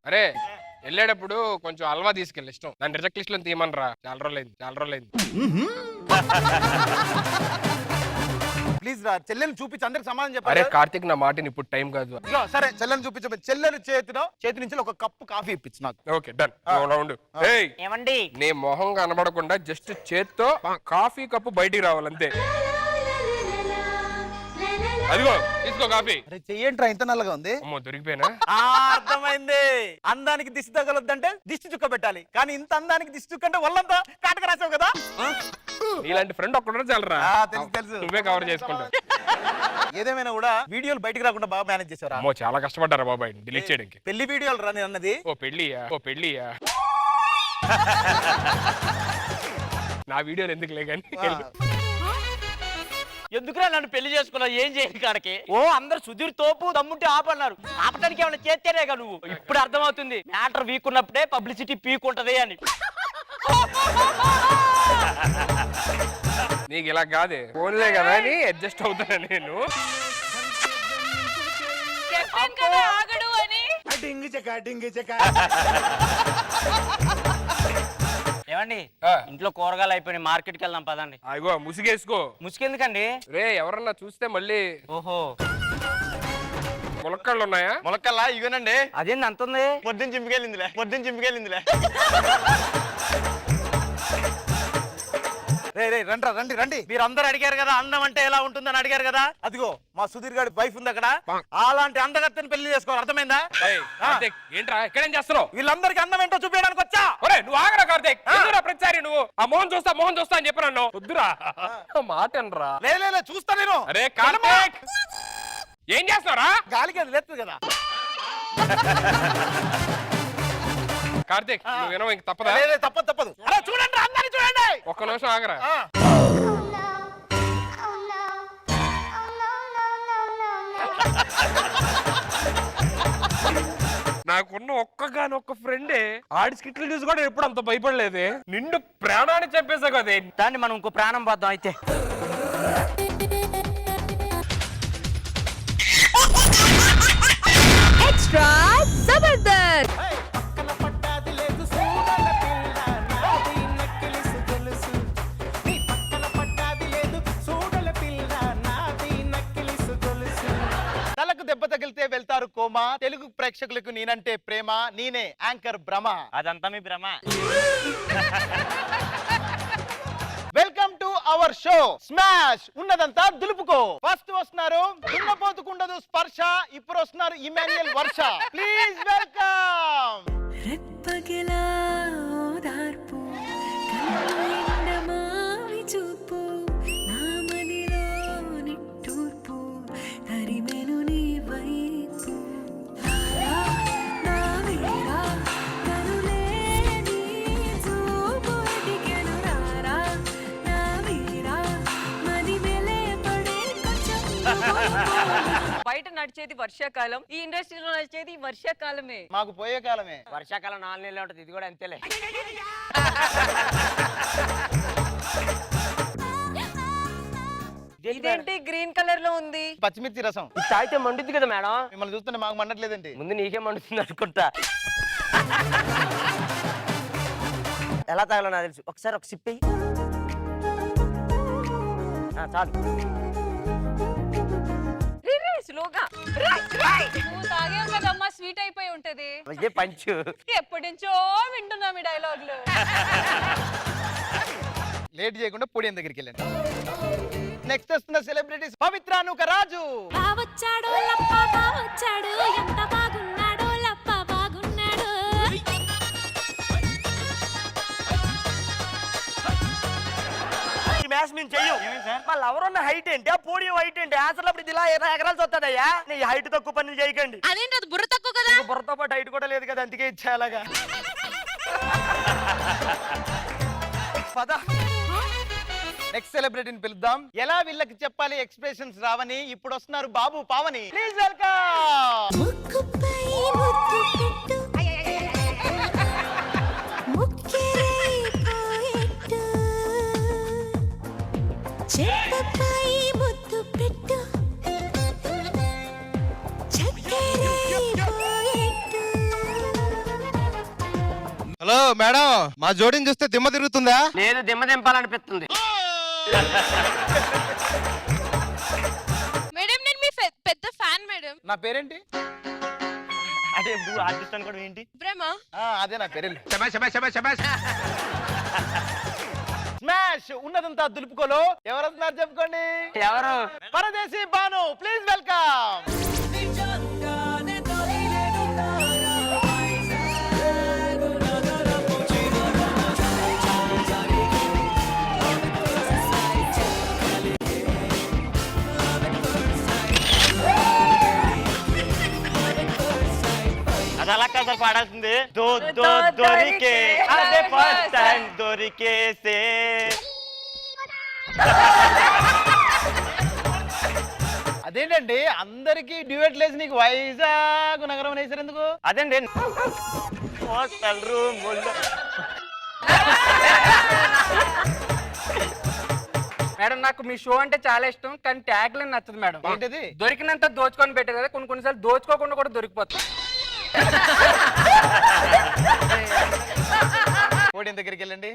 అరే వెళ్ళేటప్పుడు కొంచెం హల్వా తీసుకెళ్ళి, ఇష్టం. దాని రిజెక్ట్ లిస్ట్ లో తీయమనరా. చాలా రోజులైంది. ప్లీజ్ రా, చెల్లెని చూపించి అందరికి సమాధానం అరే చెప్పాలి. కార్తీక్, నా మాటని ఇప్పుడు టైం కాదు. ఇదిగో, సరే చెల్లెని చూపించ. చెల్లెని చేతి నుంచి ఒక కప్పు కాఫీ ఇప్పించు నాకు. Okay done. ఉండు. ఏయ్, ఏమండి నీ మొహం కనబడకుండా జస్ట్ చేత్తో కాఫీ కప్పు బయటికి రావాలంతే. అదిగో తీసుకో కాఫీ. అరే చెయ్యంట్రా, ఇంత నల్లగా ఉంది. అమ్మో దొరికిపోయినా. అర్థమైంది. అందానికి దిష్టి తగలొద్దంటే దిష్టి చుక్క పెట్టాలి, కానీ ఇంత అందానికి దిష్టి చుక్క అంటే ఒళ్ళంతా కాటక రాసావు కదా. నీలాంటి ఫ్రెండ్ ఒక్కడో చాలరా. తెలుసు. నువ్వే కవర్ చేసుకుంటా. ఏదేమైనా కూడా వీడియోలు బయటికి రాకుండా బాగా మేనేజ్ చేసావురా. అమ్మో చాలా కష్టపడ్డారా బాబాయ్ డిలీట్ చేయడానికి. పెళ్లి వీడియోలు రా నేను అన్నది. ఓ పెళ్ళియా నా వీడియోలు ఎందుకు లేకని. ఎందుకురా నన్ను పెళ్లి చేసుకున్నావు? ఏం చేయను కాడకి. ఓ అందరు సుధీర్ తోపు దమ్ముంటే ఆపన్నారు. ఆపడానికి ఏమైనా చేస్తేనేగా నువ్వు. ఇప్పుడు అర్థమవుతుంది మ్యాటర్ వీక్ ఉన్నప్పుడే పబ్లిసిటీ పీక్ ఉంటది అని. నీకు ఇలా కాదే, ఫోన్లే కదా అని అడ్జస్ట్ అవుతున్నా నేను. ఆగడు అని. ఏమండి ఇంట్లో కూరగాయలు అయిపోయినాయి, మార్కెట్కి వెళ్దాం పదండి. అగో ముసిగేసుకో. ముసుకెందుకండి? రే ఎవరన్నా చూస్తే మళ్ళీ. ఓహో ములక్కాళ్ళు ఉన్నాయా? మొలకల్లా ఇగోనండి. అదేంది అంత ఉంది? పొద్దున్న చింపికెళ్ళిందిలే. రే రండి రండి. మీరు అందరు అడిగారు కదా అందం అంటే ఎలా ఉంటుందని అడిగారు కదా. అదిగో మా సుధీర్ గారి వైఫ్ ఉంది అక్కడ. అలాంటి అందగత్తని పెళ్లి చేసుకోవాలి, అర్థమైందా? ఏయ్, కార్తీక్, ఏంట్రా ఇక్కడేం చేస్తున్నావు? వీళ్ళందరికి అందం ఏంటో చూపించడానికి వచ్చా. ఒరే నువ్వు ఆగరా కార్తీక్. ఎందుకురా ప్రతిసారి నువ్వు ఆ మోహన్ చూస్తా అని చెప్పి నన్ను వద్దురా మాట అనరా. లే చూస్తా నేను. అరే కార్తీక్ ఏం చేస్తున్నారా? గాలికి అది లేస్తుంది కదా. కార్తీక్ నువ్వు వినవు, ఇంక తప్పదా? తప్పదు. అరే చూడండి, అందరిని చూడండి. ఒక్క నిమిషం ఆగరా. నాకున్న ఒక్కగానొక్క ఫ్రెండే ఆడి స్కిట్లు చూసి కూడా ఎప్పుడు అంత భయపడలేదే. నిండు ప్రాణాన్ని చంపేసా కదే. దాన్ని మనం ఇంకో ప్రాణం పోద్దాం అయితే. ఎక్స్ట్రా జబర్దస్త్. తలకు దెబ్బ తగిలితే వెళ్తారు కోమా. తెలుగు ప్రేక్షకులకు నేనంటే ప్రేమ. నేనే యాంకర్ భ్రమ. అదంతా మీ భ్రమ. Welcome to our show smash. ఉన్నదంతా దులుపుకో. ఫస్ట్ వస్తున్నారు దున్నపోతుకుండదు స్పర్శ. ఇప్పుడు వస్తున్నారు ఇమాన్యుయల్ వర్ష. Please welcome. బయట నడిచేది వర్షాకాలం, ఈ ఇండస్ట్రీలో నడిచేది వర్షాకాలమే. మాకు పోయే కాలమే. వర్షాకాలం 4 నెలలు ఉంటుంది, ఇది కూడా అంతేలే. ఇదేంటి గ్రీన్ కలర్ లో ఉంది? పచ్చిమిర్చి రసం. ఇది తాగితే మండుద్ది కదా మేడం. మిమ్మల్ని చూస్తుంటే మాకు మండట్లేదండి. ముందు నీకే మండుతుంది అనుకుంటా. ఎలా తాగాలో నాకు తెలుసు. ఒకసారి ఒక సిప్ చాలు. స్లోగా నువ్వు తాగావు కదమ్మా, స్వీట్ అయిపోయి ఉంటది. ఇదే పంచు. ఎప్పటి నుంచో వింటున్నాం ఈ డైలాగులు. లేట్ చేయకుండా పొడియం దగ్గరికి వెళ్ళండి. నెక్స్ట్ వస్తున్న సెలబ్రిటీస్ పవిత్ర నూకరాజు. బావొచ్చాడు లప్ప బావొచ్చాడు, ఎంత బాగున్నాడో లప్ప బాగున్నాడు. ఈ మ్యాచ్ మేము చెయ్యం. మళ్ళీ ఎవరన్నా హైట్ ఏంటి, ఆ పోడియం హైట్ ఏంటి, ఆన్సర్లు అప్పుడు ఇలా ఎగరాల్సి వస్తుందయ్యా. నీ హైట్ తక్కువ పనులు చేయకండి. అదేంటి, అది బుర్ర తక్కువ కదా. నీకు బుర్రతో పాటు హైట్ కూడా లేదు కదా, అందుకే ఇచ్చేలాగా. పద నెక్స్ట్ సెలబ్రిటీని పిలుద్దాం. ఎలా వీళ్ళకి చెప్పాలి ఎక్స్ప్రెషన్స్ రావని ఇప్పుడు వస్తున్నారు బాబు పావని. Please welcome. ముక్కుపై ముద్దు పెట్టు, ముక్కెరై పోయెట్టు, చెంపపై ముద్దు పెట్టు, చక్కెరై పోయెట్టు. హలో మేడం, మా జోడిని చూస్తే దిమ్మ తిరుగుతుందా? లేదు, దిమ్మ దింపాలనిపిస్తుంది. మేడం నేను మీ పెద్ద ఫ్యాన్ మేడం. నా పేరేంటి? అదే నువ్వు ఆర్టిస్ట్ అనుకోవడం ఏంటి? ప్రేమ. అదే నా పేరు. స్మాష్ ఉన్నదంతా దులుపుకోలో ఎవరు వస్తున్నారు చెప్పుకోండి. ఎవరు? పరదేశీ బాను. Please welcome. అది అలా కాదు పాడాల్సింది. దొరికే అదే ఫస్ట్ టైం దొరికేసే. అదేంటండి అందరికి డ్యూయట్ లేసి నీకు వైజాగ్ నగరం వేసారు ఎందుకు? అదేండి హాస్టల్ రూముల్లో. మేడం నాకు మీ షో అంటే చాలా ఇష్టం, కానీ ట్యాగ్ లైన్ నచ్చదు మేడం. ఏంటిది? దొరికినంత దోచుకొని పెట్టారు కదా, కొన్నిసార్లు దోచుకోకుండా కూడా దొరికిపోతుంది. ఓడియన్ దగ్గరికి వెళ్ళండి.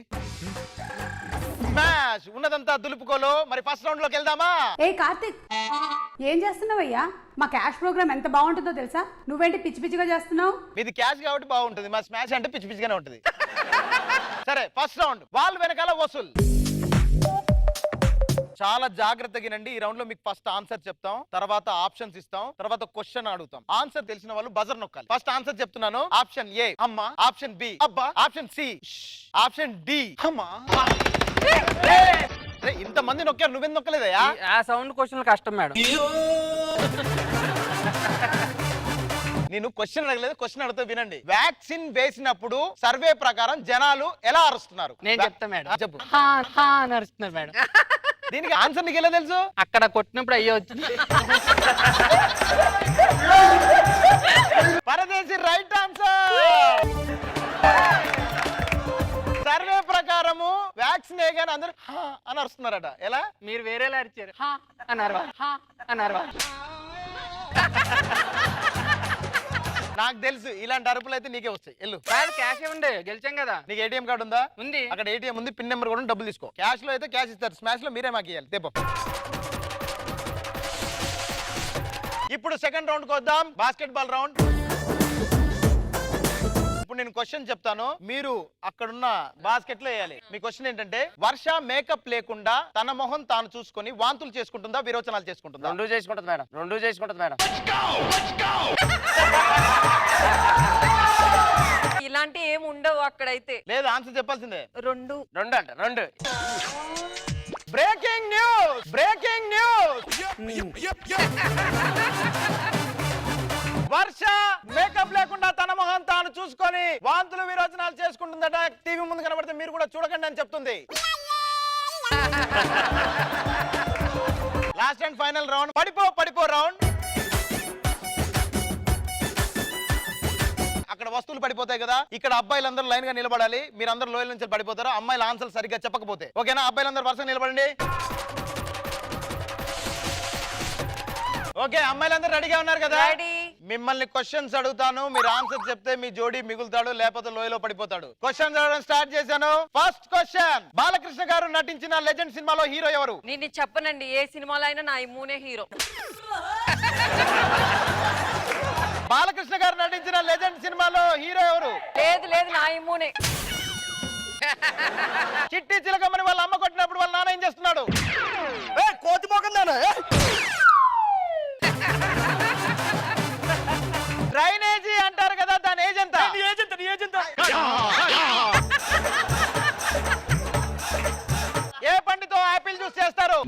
స్మాష్ ఉన్నదంతా దులుపుకోలో మరి ఫస్ట్ రౌండ్ లోకి వెళ్దామా? ఏ కార్తిక్, ఏం చేస్తున్నావయ్యా? మా క్యాష్ ప్రోగ్రామ్ ఎంత బాగుంటుందో తెలుసా? నువ్వేంటి పిచ్చి పిచ్చిగా చేస్తున్నావు? మీది క్యాష్ కాబట్టి బాగుంటుంది, మా స్మాష్ అంటే పిచ్చి పిచ్చిగానే ఉంటుంది. సరే ఫస్ట్ రౌండ్ వాళ్ళు వెనకాల వసూల్. చాలా జాగ్రత్తగా వినండి. ఈ రౌండ్ లో మీకు ఫస్ట్ ఆన్సర్ చెప్తాం, తర్వాత ఆప్షన్స్ ఇస్తాం, తర్వాత క్వశ్చన్ అడుగుతాం. ఆన్సర్ తెలిసిన వాళ్ళు బజర్ నొక్కాలి. ఫస్ట్ ఆన్సర్ చెప్తున్నాను. ఆప్షన్ ఏ అమ్మ, ఆప్షన్ బి అబ్బా, ఆప్షన్ సి ఆప్షన్ డి అమ్మ. ఇంత మంది నొక్కారు, నువ్వెందుకు నొక్కలేదయ్యా? ఆ సౌండ్ క్వశ్చన్ కష్టం మేడం. నేను క్వశ్చన్ అడగలేదు, క్వశ్చన్ అడుగుతా వినండి. వ్యాక్సిన్ వేసినప్పుడు సర్వే ప్రకారం జనాలు ఎలా అరుస్తున్నారు? నేను చెప్తా మేడం. చెప్పు. నడుస్తున్నారు మేడం. దీనికి ఆన్సర్ నీకు ఎలా తెలుసు? అక్కడ కొట్టినప్పుడు అయ్యే వచ్చింది. పరదేశీ రైట్ ఆన్సర్. సర్వే ప్రకారము వ్యాక్సిన్ వేయగానే అందరూ హా అని అరుస్తున్నారట. ఎలా? మీరు వేరేలా అరిచారు. అన్నారు అన్నారు. నాకు తెలుసు ఇలాంటి అరుపులు అయితే నీకే వస్తాయి. ఎల్లు. క్యాష్ ఉండే గెలిచాం కదా. నీకు ఏటీఎం కార్డు ఉందా? ఉంది. అక్కడ ఏటీఎం ఉంది, పిన్ నెంబర్ కూడా డబ్బులు తీసుకో. క్యాష్ లో అయితే క్యాష్ ఇస్తారు, స్మాష్ లో మీరే మాకు ఇవ్వాలి. తెప్ప. ఇప్పుడు సెకండ్ రౌండ్ కి వద్దాం, బాస్కెట్ బాల్ రౌండ్. ఇప్పుడు నేను క్వశ్చన్ చెప్తాను, మీరు అక్కడున్న బాస్కెట్ లో వేయాలి. మీ క్వశ్చన్ ఏంటంటే, వర్ష మేకప్ లేకుండా తన మొహం తాను చూసుకొని వాంతులు చేసుకుంటుందా, విరోచనాలు చేసుకుంటుందా? రెండు చేసుకుంటుంది మేడం. ఇలాంటి ఏం ఉండవు అక్కడైతే. లేదు, ఆన్సర్ చెప్పాల్సిందే. రెండు. Breaking news. వర్ష మేకప్ లేకుండా తన మొహం తాను చూసుకొని వాంతులు విరోచనాలు చేసుకుంటుందట. టీవీ ముందు కనబడితే మీరు కూడా చూడకండి అని చెప్తుంది. లాస్ట్ అండ్ ఫైనల్ రౌండ్, పడిపో రౌండ్. అక్కడ వస్తువులు పడిపోతాయి కదా, ఇక్కడ అబ్బాయిలందరూ లైన్ గా నిలబడాలి. మీరందరూ లోయల నుంచి పడిపోతారు. అమ్మాయిల ఆన్సర్ సరిగ్గా చెప్పకపోతే. ఓకేనా? అబ్బాయిలందరూ వరుసగా నిలబడండి. ఓకే, అమ్మాయిలందరూ రెడీగా ఉన్నారు కదా? మిమ్మల్ని క్వశ్చన్స్ అడుగుతాను, మీరు ఆన్సర్ చెప్తే మీ జోడీ మిగులుతాడు, లేకపోతే లోయలో పడిపోతాడు. క్వశ్చన్స్ అడగడం స్టార్ట్ చేశాను. ఫస్ట్ క్వశ్చన్, బాలకృష్ణ గారు నటించిన లెజెండ్ సినిమాలో హీరో ఎవరు? నేను చెప్పనండి, ఏ సినిమాలో అయినా నా ఇమ్మునే హీరో. బాలకృష్ణ గారు నటించిన లెజెండ్ సినిమాలో హీరో ఎవరు? లేదు లేదు, నా ఇమ్మునే. చిట్టి చిలకమ్మని వాళ్ళ అమ్మ కొట్టినప్పుడు వాళ్ళ నాన్న ఏం చేస్తున్నాడు? కోతి మోకందానా? డ్రైనేజీ అంటారు కదా, దాని ఏజ్ ఎంత? ఏ పండుతో ఆపిల్ జ్యూస్ చేస్తారు?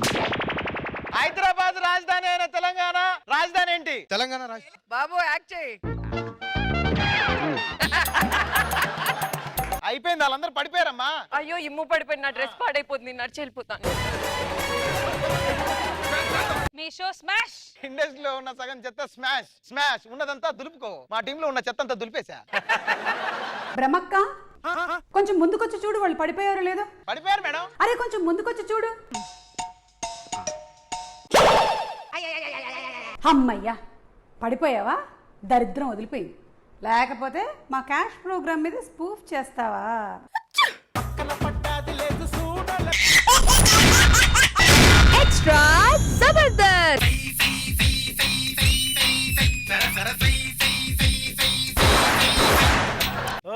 హైదరాబాద్ రాజధాని అయిన తెలంగాణ రాజధాని ఏంటి? తెలంగాణ రాష్ట్రం. బాబు యాక్ట్ చేయి. అయిపోయింది, వాళ్ళందరూ పడిపోయారమ్మా. అయ్యో ఇమ్ము పడిపోయింది, నా డ్రెస్ పాడైపోతుంది, నడిచి వెళ్ళిపోతాను. మీ షో స్మాష్. ఇండస్ట్రీలో ఉన్న సగం చెత్త స్మాష్ స్మాష్, ఉన్నదంతా దులుపుకో. మా టీంలో ఉన్న చెత్త అంతా దులిపేశా. బ్రహ్మక్క కొంచెం ముందుకొచ్చి చూడు, వాళ్ళు పడిపోయారో లేదో. పడిపోయారు మేడం. అరే కొంచెం ముందుకొచ్చి చూడు. అమ్మయ్యా, పడిపోయావా? దరిద్రం వదిలిపోయింది. లేకపోతే మా క్యాష్ ప్రోగ్రామ్ మీద స్పూఫ్ చేస్తావా? ఎక్స్ట్రా జబర్దస్త్.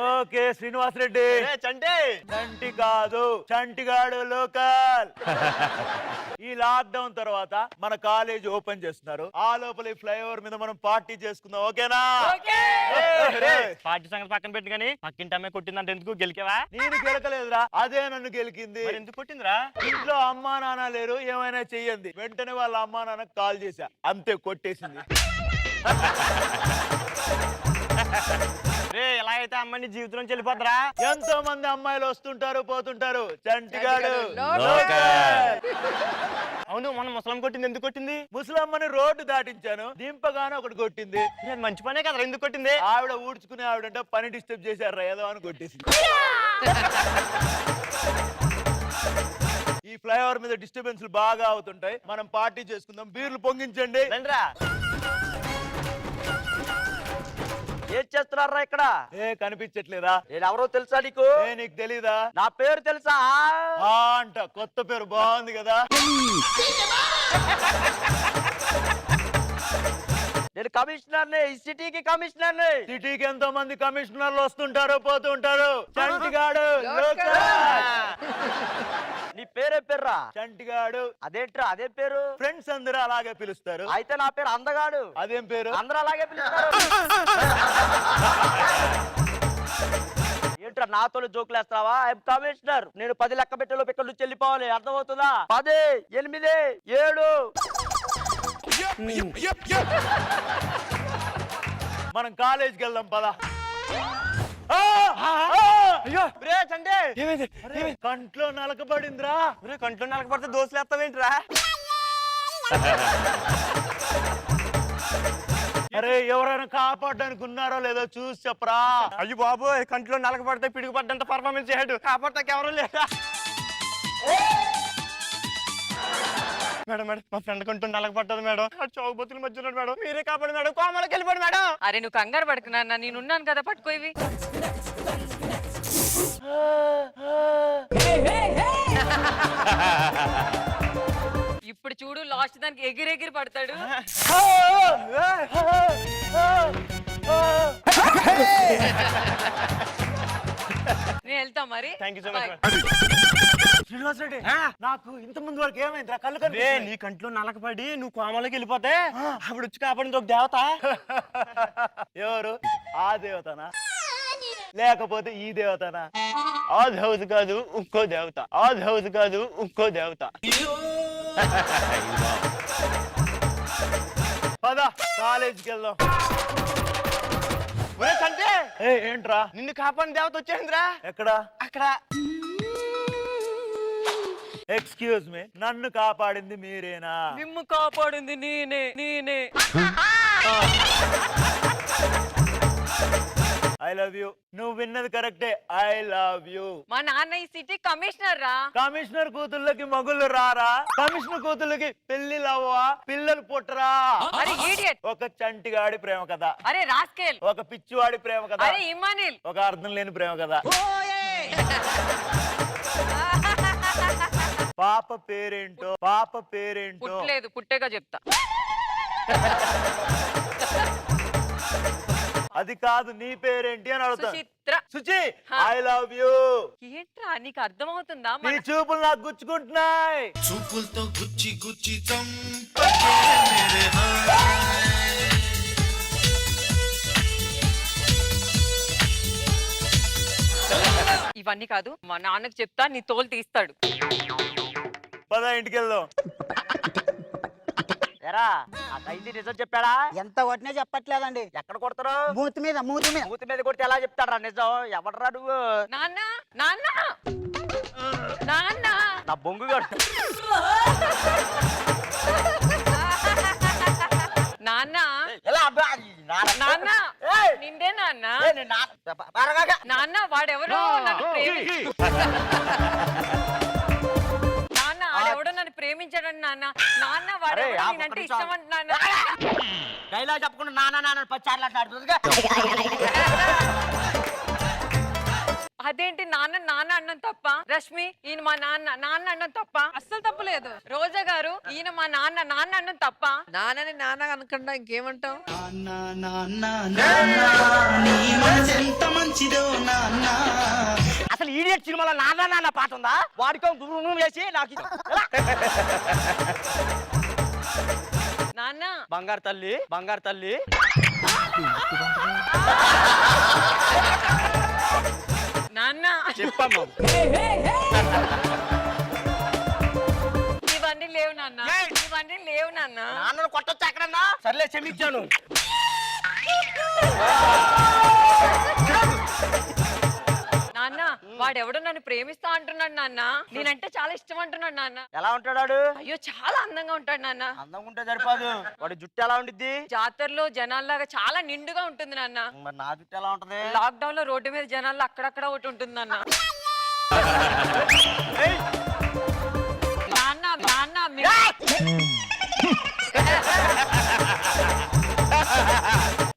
ఓకే శ్రీనివాస్ రెడ్డి. చంటి కాదు, చంటిగాడు లోకల్. ఈ లాక్ డౌన్ తర్వాత మన కాలేజ్ ఓపెన్ చేస్తున్నారు. ఆ లోపల ఈ ఫ్లైఓవర్ మీద మనం పార్టీ చేసుకుందాం, ఓకేనా? పార్టీ సంగతి పక్కన పెట్టి కానీ పక్కింటి అమ్మాయి కొట్టిందంటే ఎందుకు గెలికేవా? నేను గెలకలేదురా, అదే నన్ను గెలికింది. ఎందుకు కొట్టిందిరా? ఇంట్లో అమ్మా నాన్న లేరు, ఏమైనా చెయ్యండి. వెంటనే వాళ్ళ అమ్మా నాన్న కాల్ చేశా, అంతే కొట్టేసింది. ఎలా అయితే అమ్మాయిని జీవితం నుంచి వెళ్ళిపోతారా? ఎంతో మంది అమ్మాయిలు వస్తుంటారు పోతుంటారు. చంటిగాడు అవును, మన ముసలం కొట్టింది ఎందుకు కొట్టింది? ముసలమ్మని రోడ్డు దాటించాను, దింపగానే ఒకటి కొట్టింది. మంచి పనే కదా, ఎందుకు కొట్టింది? ఆవిడ ఊడ్చుకునే ఆవిడంటే పని డిస్టర్బ్ చేశారు ఏదో అని కొట్టేసింది. ఈ ఫ్లైఓవర్ మీద డిస్టర్బెన్స్ బాగా అవుతుంటాయి, మనం పార్టీ చేసుకుందాం. బీర్లు పొంగించండి. రండిరా. ఏం చేస్తున్నారా ఇక్కడ? ఏ కనిపించట్లేదా? నేను ఎవరో తెలుసా నీకు? నీకు తెలీదా? నా పేరు తెలుసా? అంట కొత్త పేరు బాగుంది కదా. నేను కమిషనర్ని, ఈ సిటీకి కమిషనర్ని. సిటీకి ఎంతో మంది కమిషనర్లు వస్తుంటారు పోతుంటారు. చంటిగాడు నీ పేరే పేర్రా? చంటిగాడు. అదేంట్రా అదే పేరు? ఫ్రెండ్స్ అందరూ అలాగే పిలుస్తారు. అయితే నా పేరు అందగాడు. అదేం పేరు? అందరూ అలాగే పిలుస్తారు. ఏంట్రా నాతో జోకులు వేస్తావా? I'm commissioner. నేను 10 లెక్క పెట్టేలోపు ఇక్కడ నుంచి వెళ్ళిపోవాలి, అర్థమవుతుందా? 10, 8, 7. మనం కాలేజీకి వెళ్దాం పద. కంట్లో నలకబడిందిరా. కంట్లో నలకబడితే దోశలు వేస్తావేంట్రా? అరే ఎవరైనా కాపాడడానికి ఉన్నారో లేదో చూసి చెప్పరా. అయ్యి బాబు, కంట్లో నలకబడితే పిడుగుపడ్డంత పర్ఫార్మెన్స్ చేయడు, కాపాడతాకి ఎవరు లేదా? మేడం మేడం, మా ఫ్రెండ్ కంటూ నలకపడ్డది మేడం. చౌబతుల మధ్యలో మేడం, మీరే కాపాడు మేడం. కోమలకి వెళ్ళిపోడు మేడం. అరే నువ్వు కంగారు పడుకున్నా, నేనున్నాను కదా, పట్టుకో ఇవి. ఇప్పుడు చూడు, లాస్ట్ దానికి ఎగిరెగిరి పడతాడు. నేను వెళ్తా మరి. Thank you so much. Srinivas Reddy, నాకు ఇంత ముందు వరకు ఏమైందిరా? కళ్ళు నీ కంట్లో నలకపడి నువ్వు కోమలకి వెళ్ళిపోతే అప్పుడు వచ్చి కాపాడింది ఒక దేవత. ఎవరు? ఆ దేవతనా లేకపోతే ఈ దేవతనా? ఆ దేవత కాదు, ఇంకో దేవత. ఆ దేవత కాదు, ఇంకో దేవత. పద కాలేజీకి వెళ్దాం. ఏంట్రా? నిన్ను కాపాడిన దేవత వచ్చేసిందిరా. ఎక్కడ? అక్కడ. ఎక్స్క్యూజ్ మీ, నన్ను కాపాడింది మీరేనా? మిమ్ము కాపాడింది నేనే. I love you. నువ్వు విన్నది కరెక్టే, ఐ లవ్ యూ. మా నాన్న ఈ సిటీ కమిషనర్ రా. కమిషనర్ కూతుళ్ళకి మగుళ్ళు రారా? కమిషనర్ కూతుళ్ళకి పెళ్లిళ్ళు అవ్వా? పిల్లలు పుట్టరా? అరే idiot. ఒక చంటిగాడి ప్రేమ కథ, అరే రాస్కెల్. ఒక పిచ్చివాడి ప్రేమ కథ, అరే ఇమానిల్. ఒక అర్థం లేని ప్రేమ కథ. పాప పేరేంటో, పాప పేరేంటో. పుట్టలేదు, పుట్టేగా చెప్తా. అది కాదు, నీ పేరేంటి అని అడుగుతా. Suchitra. Suchi, I love you. ఏంట్రా నీకు అర్థమవుతుందా? నీ చూపులు నాకు గుచ్చుకుంటున్నాయి. చూపులతో గుచ్చి గుచ్చి చంపకే మేరే హాయ్. ఇవన్నీ కాదు, మా నాన్నకు చెప్తా, నీ తోలు తీస్తాడు. పద ఇంటికి వెళ్దాం. ఎరా ఆ ఖైదీ నిజం చెప్పాడా? ఎంత కొట్టినా చెప్పట్లేదండి. ఎక్కడ కొడతారు? మూతి మీద మూతి మీద. మూతి మీద కొడితే ఎలా చెప్తాడా నిజం? ఎవడరా నువ్వు? నాన్న నాన్న నాన్న. నా బొంగు కొట్టు. నాన్న ఎలా అబ్బా? నాన్న ఏయ్! నిండే నాన్న. ఏ, నేను నాన్న వాడెవరో నన్ను నాన్న వాడెవడో నన్ను ప్రేమించాడని నాన్న. నాన్న వాడెవడో నేనంటే ఇష్టం అంట నాన్న. డైలాగ్ చెప్పకుండా నాన్న నాన్న పచ్చార్లు అట్లాడుతుందిగా. అదేంటి నాన్న నాన్న అన్నం తప్ప? రష్మి ఈయన మా నాన్న నాన్న అన్నం తప్ప? అస్సలు తప్పులేదు. రోజా గారు ఈయన మా నాన్న నాన్న అన్నం తప్ప? నాన్నని నాన్న అనుకుంటా ఇంకేమంటావు? అసలు ఈడియట్ సినిమాలో నాన్న నాన్న పాట ఉందా? వాడికో గురువు వేసి నాకు ఇది. నాన్న బంగారు తల్లి, బంగారు తల్లి. నాన్న చెప్పమ్మా. ఇవన్నీ లేవు నాన్న, ఇవన్నీ లేవు నాన్న. నాన్నను కొట్టొచ్చు ఎక్కడన్నా? సర్లే క్షమించాను. నాన్న వాడెవడో నన్ను ప్రేమిస్తా అంటున్నాడు నాన్న. నేనంటే చాలా ఇష్టం అంటున్నాడు నాన్న. ఎలా ఉంటాడు? అయ్యో చాలా అందంగా ఉంటాడు నాన్న. అందంగా ఉంటే సరిపోదు, వాడి జుట్టు ఎలా ఉండిద్ది? జాతరలో జనాల్లాగా చాలా నిండుగా ఉంటుంది నాన్న. మరి నా జుట్టు ఎలా ఉంటది? లాక్డౌన్ లో రోడ్డు మీద జనాల్లో అక్కడక్కడ ఒకటి ఉంటుంది నాన్న. నాన్న నాన్న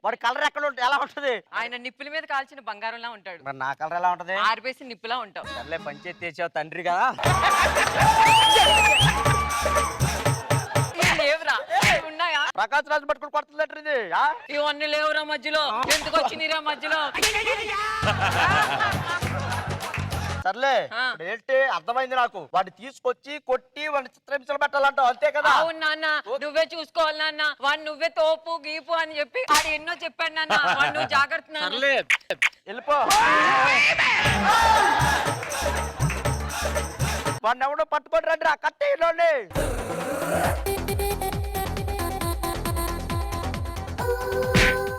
వాడి కలర్ ఎక్కడ ఉంటుంది? ఎలా ఉంటది? ఆయన నిప్పుల మీద కాల్చిన బంగారంలా ఉంటాడు. మరి నా కలర్ ఎలా ఉంటది? ఆరిపేసి నిప్పులా ఉంటావు. సర్లే పంచాయతీ చేసావు తండ్రి కదా. లేవురా ఉన్నాయా? ప్రకాశ్ రాజు పట్టుకుని కొడుతున్నట్టు ఇది. ఇవన్నీ లేవురా మధ్యలో. ఎందుకు వచ్చినరా మధ్యలో? సర్లే ఇప్పుడు ఏంటి అర్థమైంది నాకు. వాడిని తీసుకొచ్చి కొట్టి వాడిని చిత్రహింసలు పెట్టాలంటావు అంతే కదా? అవును నాన్న, నువ్వే చూసుకోవాలి నాన్న. వాడు నువ్వే తోపు గీపు అని చెప్పి ఆడు ఎన్నో చెప్పాడు నాన్న. వాడు నువ్వు జాగ్రత్త నాన్న. సర్లే వెళ్ళిపో. వాడిని ఎవడో పట్టుకొని రండి రా, కట్టేయండి.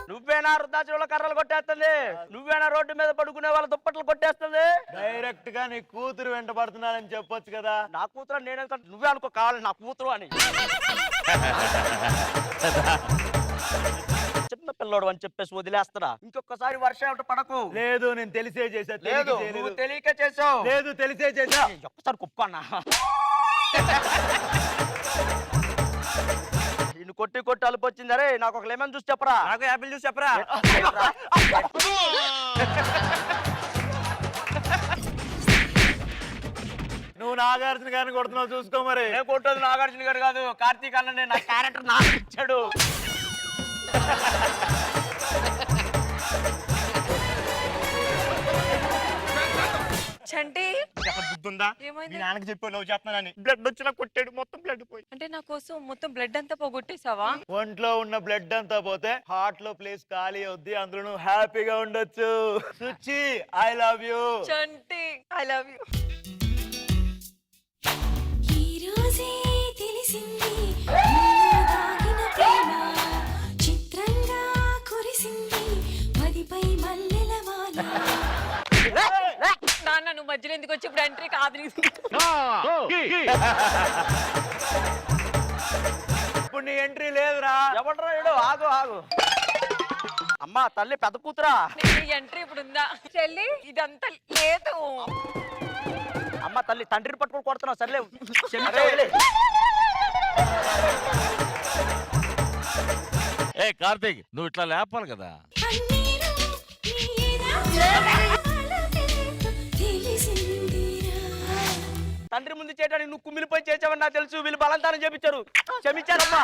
నువ్వేనా వృద్ధాశ్రమంలో కర్రలు కొట్టేస్తుంది? నువ్వేనా రోడ్డు మీద పడుకునే వాళ్ళ దుప్పట్లు కొట్టేస్తుంది? డైరెక్ట్ గా నీ కూతురు వెంట పడుతున్నానని చెప్పొచ్చు కదా. నా కూతురు నేనే నువ్వే అనుకో కావాలి నా కూతురు అని. చిన్న పిల్లోడు అని చెప్పేసి వదిలేస్తారా? ఇంకొకసారి వర్షం పడకు. లేదు నేను తెలిసే చేసా. లేదు నువ్వు తెలియక చేసావు. లేదు తెలిసే చేసా. ఒక్కసారి కుప్పుకున్నా. నిన్ను కొట్టి కొట్టి అలుపు వచ్చింది. అరే నాకు ఒక లెమన్ జ్యూస్ చెప్పరా? నాకు యాపిల్ జ్యూస్ చెప్పరా? నువ్వు నాగార్జున గారిని కొడుతున్నావు చూసుకో. మరి నేను కొట్టదు నాగార్జున గారు కాదు, కార్తీక్ అన్న. నా క్యారెక్టర్ నాకు ఇచ్చాడు. చంటి బుద్ధుందా? ఏమైంది? మీ నాన్నకి చెప్పావు నువ్వు చేస్తున్నానని. బ్లడ్ వచ్చినా కొట్టాడు, మొత్తం బ్లడ్ పోయి. అంటే నా కోసం మొత్తం బ్లడ్ అంతా పోగొట్టేసావా? ఒంట్లో ఉన్న బ్లడ్ అంతా పోతే హార్ట్ లో ప్లేస్ ఖాళీ అవుద్ది. అందులో నువ్వు హ్యాపీగా ఉండొచ్చు. Suchi I love you. Chanti I love you. ఈ రోజే తెలిసింది నీలో దాగిన ప్రేమ చిత్రంగా కురిసింది మదిపై మల్లెల వాన. నాన్న నువ్వు మధ్యలో ఎందుకు వచ్చి ఇప్పుడు ఎంట్రీ కాదు. ఇప్పుడు నీ ఎంట్రీ లేదురా. ఎవడరా? ఆగు ఆగు. అమ్మా తల్లి పెద్ద కూతురా. ఎంట్రీ ఇప్పుడు ఉందా చెల్లి? ఇదంతా లేదు. అమ్మ తల్లి తండ్రిని పట్టుకొని కొడుతున్నావు. సర్లే క్షమించవలే. ఏ కార్తీక్, నువ్వు ఇట్లా లేపాలి కదా. కన్నీరు నీరా తెలిసిందిరా. తండ్రి ముందు చేయడానికి నువ్వు కుమ్మిలిపోయి చేసావని నాకు తెలుసు. వీళ్ళు బలంతానం చేపించారు. క్షమించారమ్మా.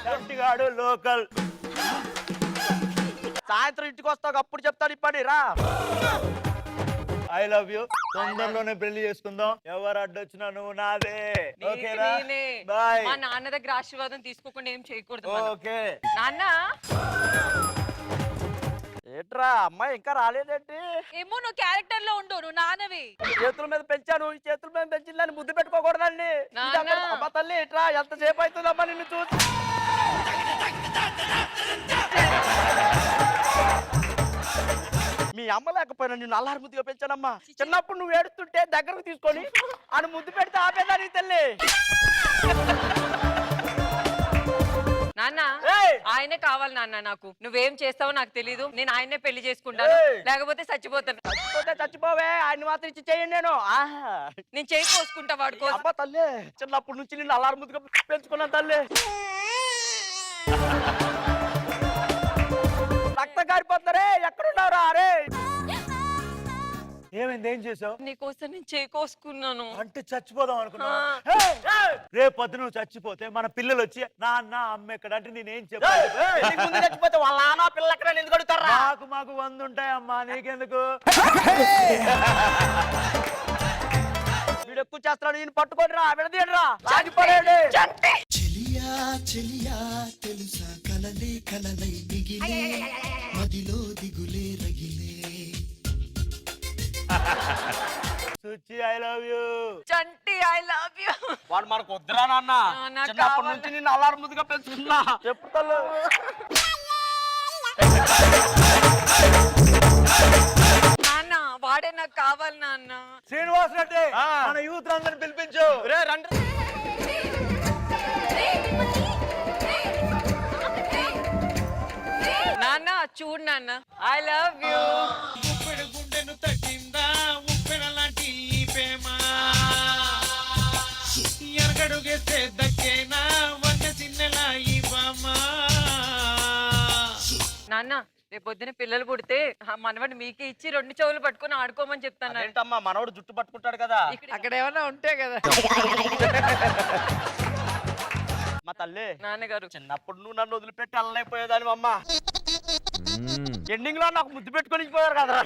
చంటిగాడు లోకల్. సాయంత్రం ఇంటికి వస్తావు అప్పుడు చెప్తాను. ఇప్పటి రా. I love you. తొందరలోనే పెళ్లి చేసుకుందాం. ఎవరు అడ్డొచ్చినా నువ్వు నాదే. ఓకేనా? బాయ్. మా నాన్న దగ్గర ఆశీర్వాదం తీసుకోకుండా ఏం చేయకూడదు మనం. ఓకే. నాన్న ఏంట్రా అమ్మాయి ఇంకా రాలేదేంటి? ఏమో నువ్వు క్యారెక్టర్ లో ఉండు, నువ్వు నాన్నవి. చేతుల మీద పెంచాను. ఈ చేతుల మీద పెంచిందని ముద్దు పెట్టుకోకూడదండి. నాన్న. అమ్మ తల్లి ఇట్రా. ఎంతసేపు అవుతుందమ్మా నిన్ను చూసి. మీ అమ్మ లేకపోయినా నిన్ను అల్లారి ముద్దుగా పెంచానమ్మా. చిన్నప్పుడు నువ్వు ఏడుస్తుంటే దగ్గరకు తీసుకొని అని ముద్దు పెడితే ఆపేదానికి తల్లి. నాన్న ఏయ్! ఆయనే కావాలి నాన్న. నాకు నువ్వేం చేస్తావో నాకు తెలీదు. నేను ఆయనే పెళ్లి చేసుకుంటాను. ఏయ్! లేకపోతే చచ్చిపోతాను. చచ్చిపోతే చచ్చిపోవే. ఆయన మాత్రం ఇచ్చి చేయండి. నేను నేను చేయి కోసుకుంటా వాడి కోసం. అమ్మ తల్లి చిన్నప్పటి నుంచి నిన్ను అల్లారి ముద్దుగా పెంచుకున్నాను తల్లి. రక్త కారిపోతున్నారే. ఎక్కడున్నారా? అరే ఏమైంది? ఏం చేసావు? నీకోసం నేను చేయి కోసుకున్నాను. అంటే చచ్చిపోదాం అనుకున్నా. ఆ. రేపు పొద్దు నువ్వు చచ్చిపోతే మన పిల్లలు వచ్చి నాన్న అమ్మ ఎక్కడ అంటే నేనేం చెప్పాలి? నీకు ముందు చచ్చిపోతే వాళ్ళ నాన్న పిల్లలు ఎక్కడ ఎందుకు అడుగుతారా? మాకు 100 ఉంటాయమ్మా, నీకెందుకు? వీడు ఎక్కువ చేస్తున్నాడు. ఈయన పట్టుకొని రా. విడదీయరా. లాగిపోయాడు. చెలియా చెలియా తెలుసా కలలే కలలై మిగిలే మదిలో దిగులే రగిలే. Suchi I love you. Chanti I love you. వాడు మనకు వద్దురా నాన్న. నాకు చిన్నప్పటి కావాలి. నుంచి నిన్ను అల్లారు ముద్దుగా పెంచుకున్నా. చెప్తాను. నాన్న వాడే నాకు కావాలి నాన్న. శ్రీనివాస్ రెడ్డి ఆ. మన యూత్ అందరిని పిలిపించు. రే రండి. నాన్న చూడు నాన్న ఐ లవ్ యూ. ఉప్పెడు గుండెను తట్టిందా ఉప్పెన లాంటి ఈ ప్రేమ, ఎరగడుగేస్తే దక్కేనా వంద చిన్నెలా ఈ బామ్మ. నాన్న రేపు పొద్దున పిల్లలు పుడితే ఆ మనవాడిని మీకే ఇచ్చి 2 చెవులు పట్టుకొని ఆడుకోమని చెప్తాను. ఏంటమ్మా మనోడు జుట్టు పట్టుకుంటాడు కదా. అక్కడ ఏమైనా ఉంటే కదా. మా తల్లి నాన్నగారు చిన్నప్పుడు నువ్వు నన్ను వదిలిపెట్టి అల్లైపోయేదాని అమ్మ. ఎండింగ్ లో నాకు ముద్దు పెట్టుకొని పోయారు కదా.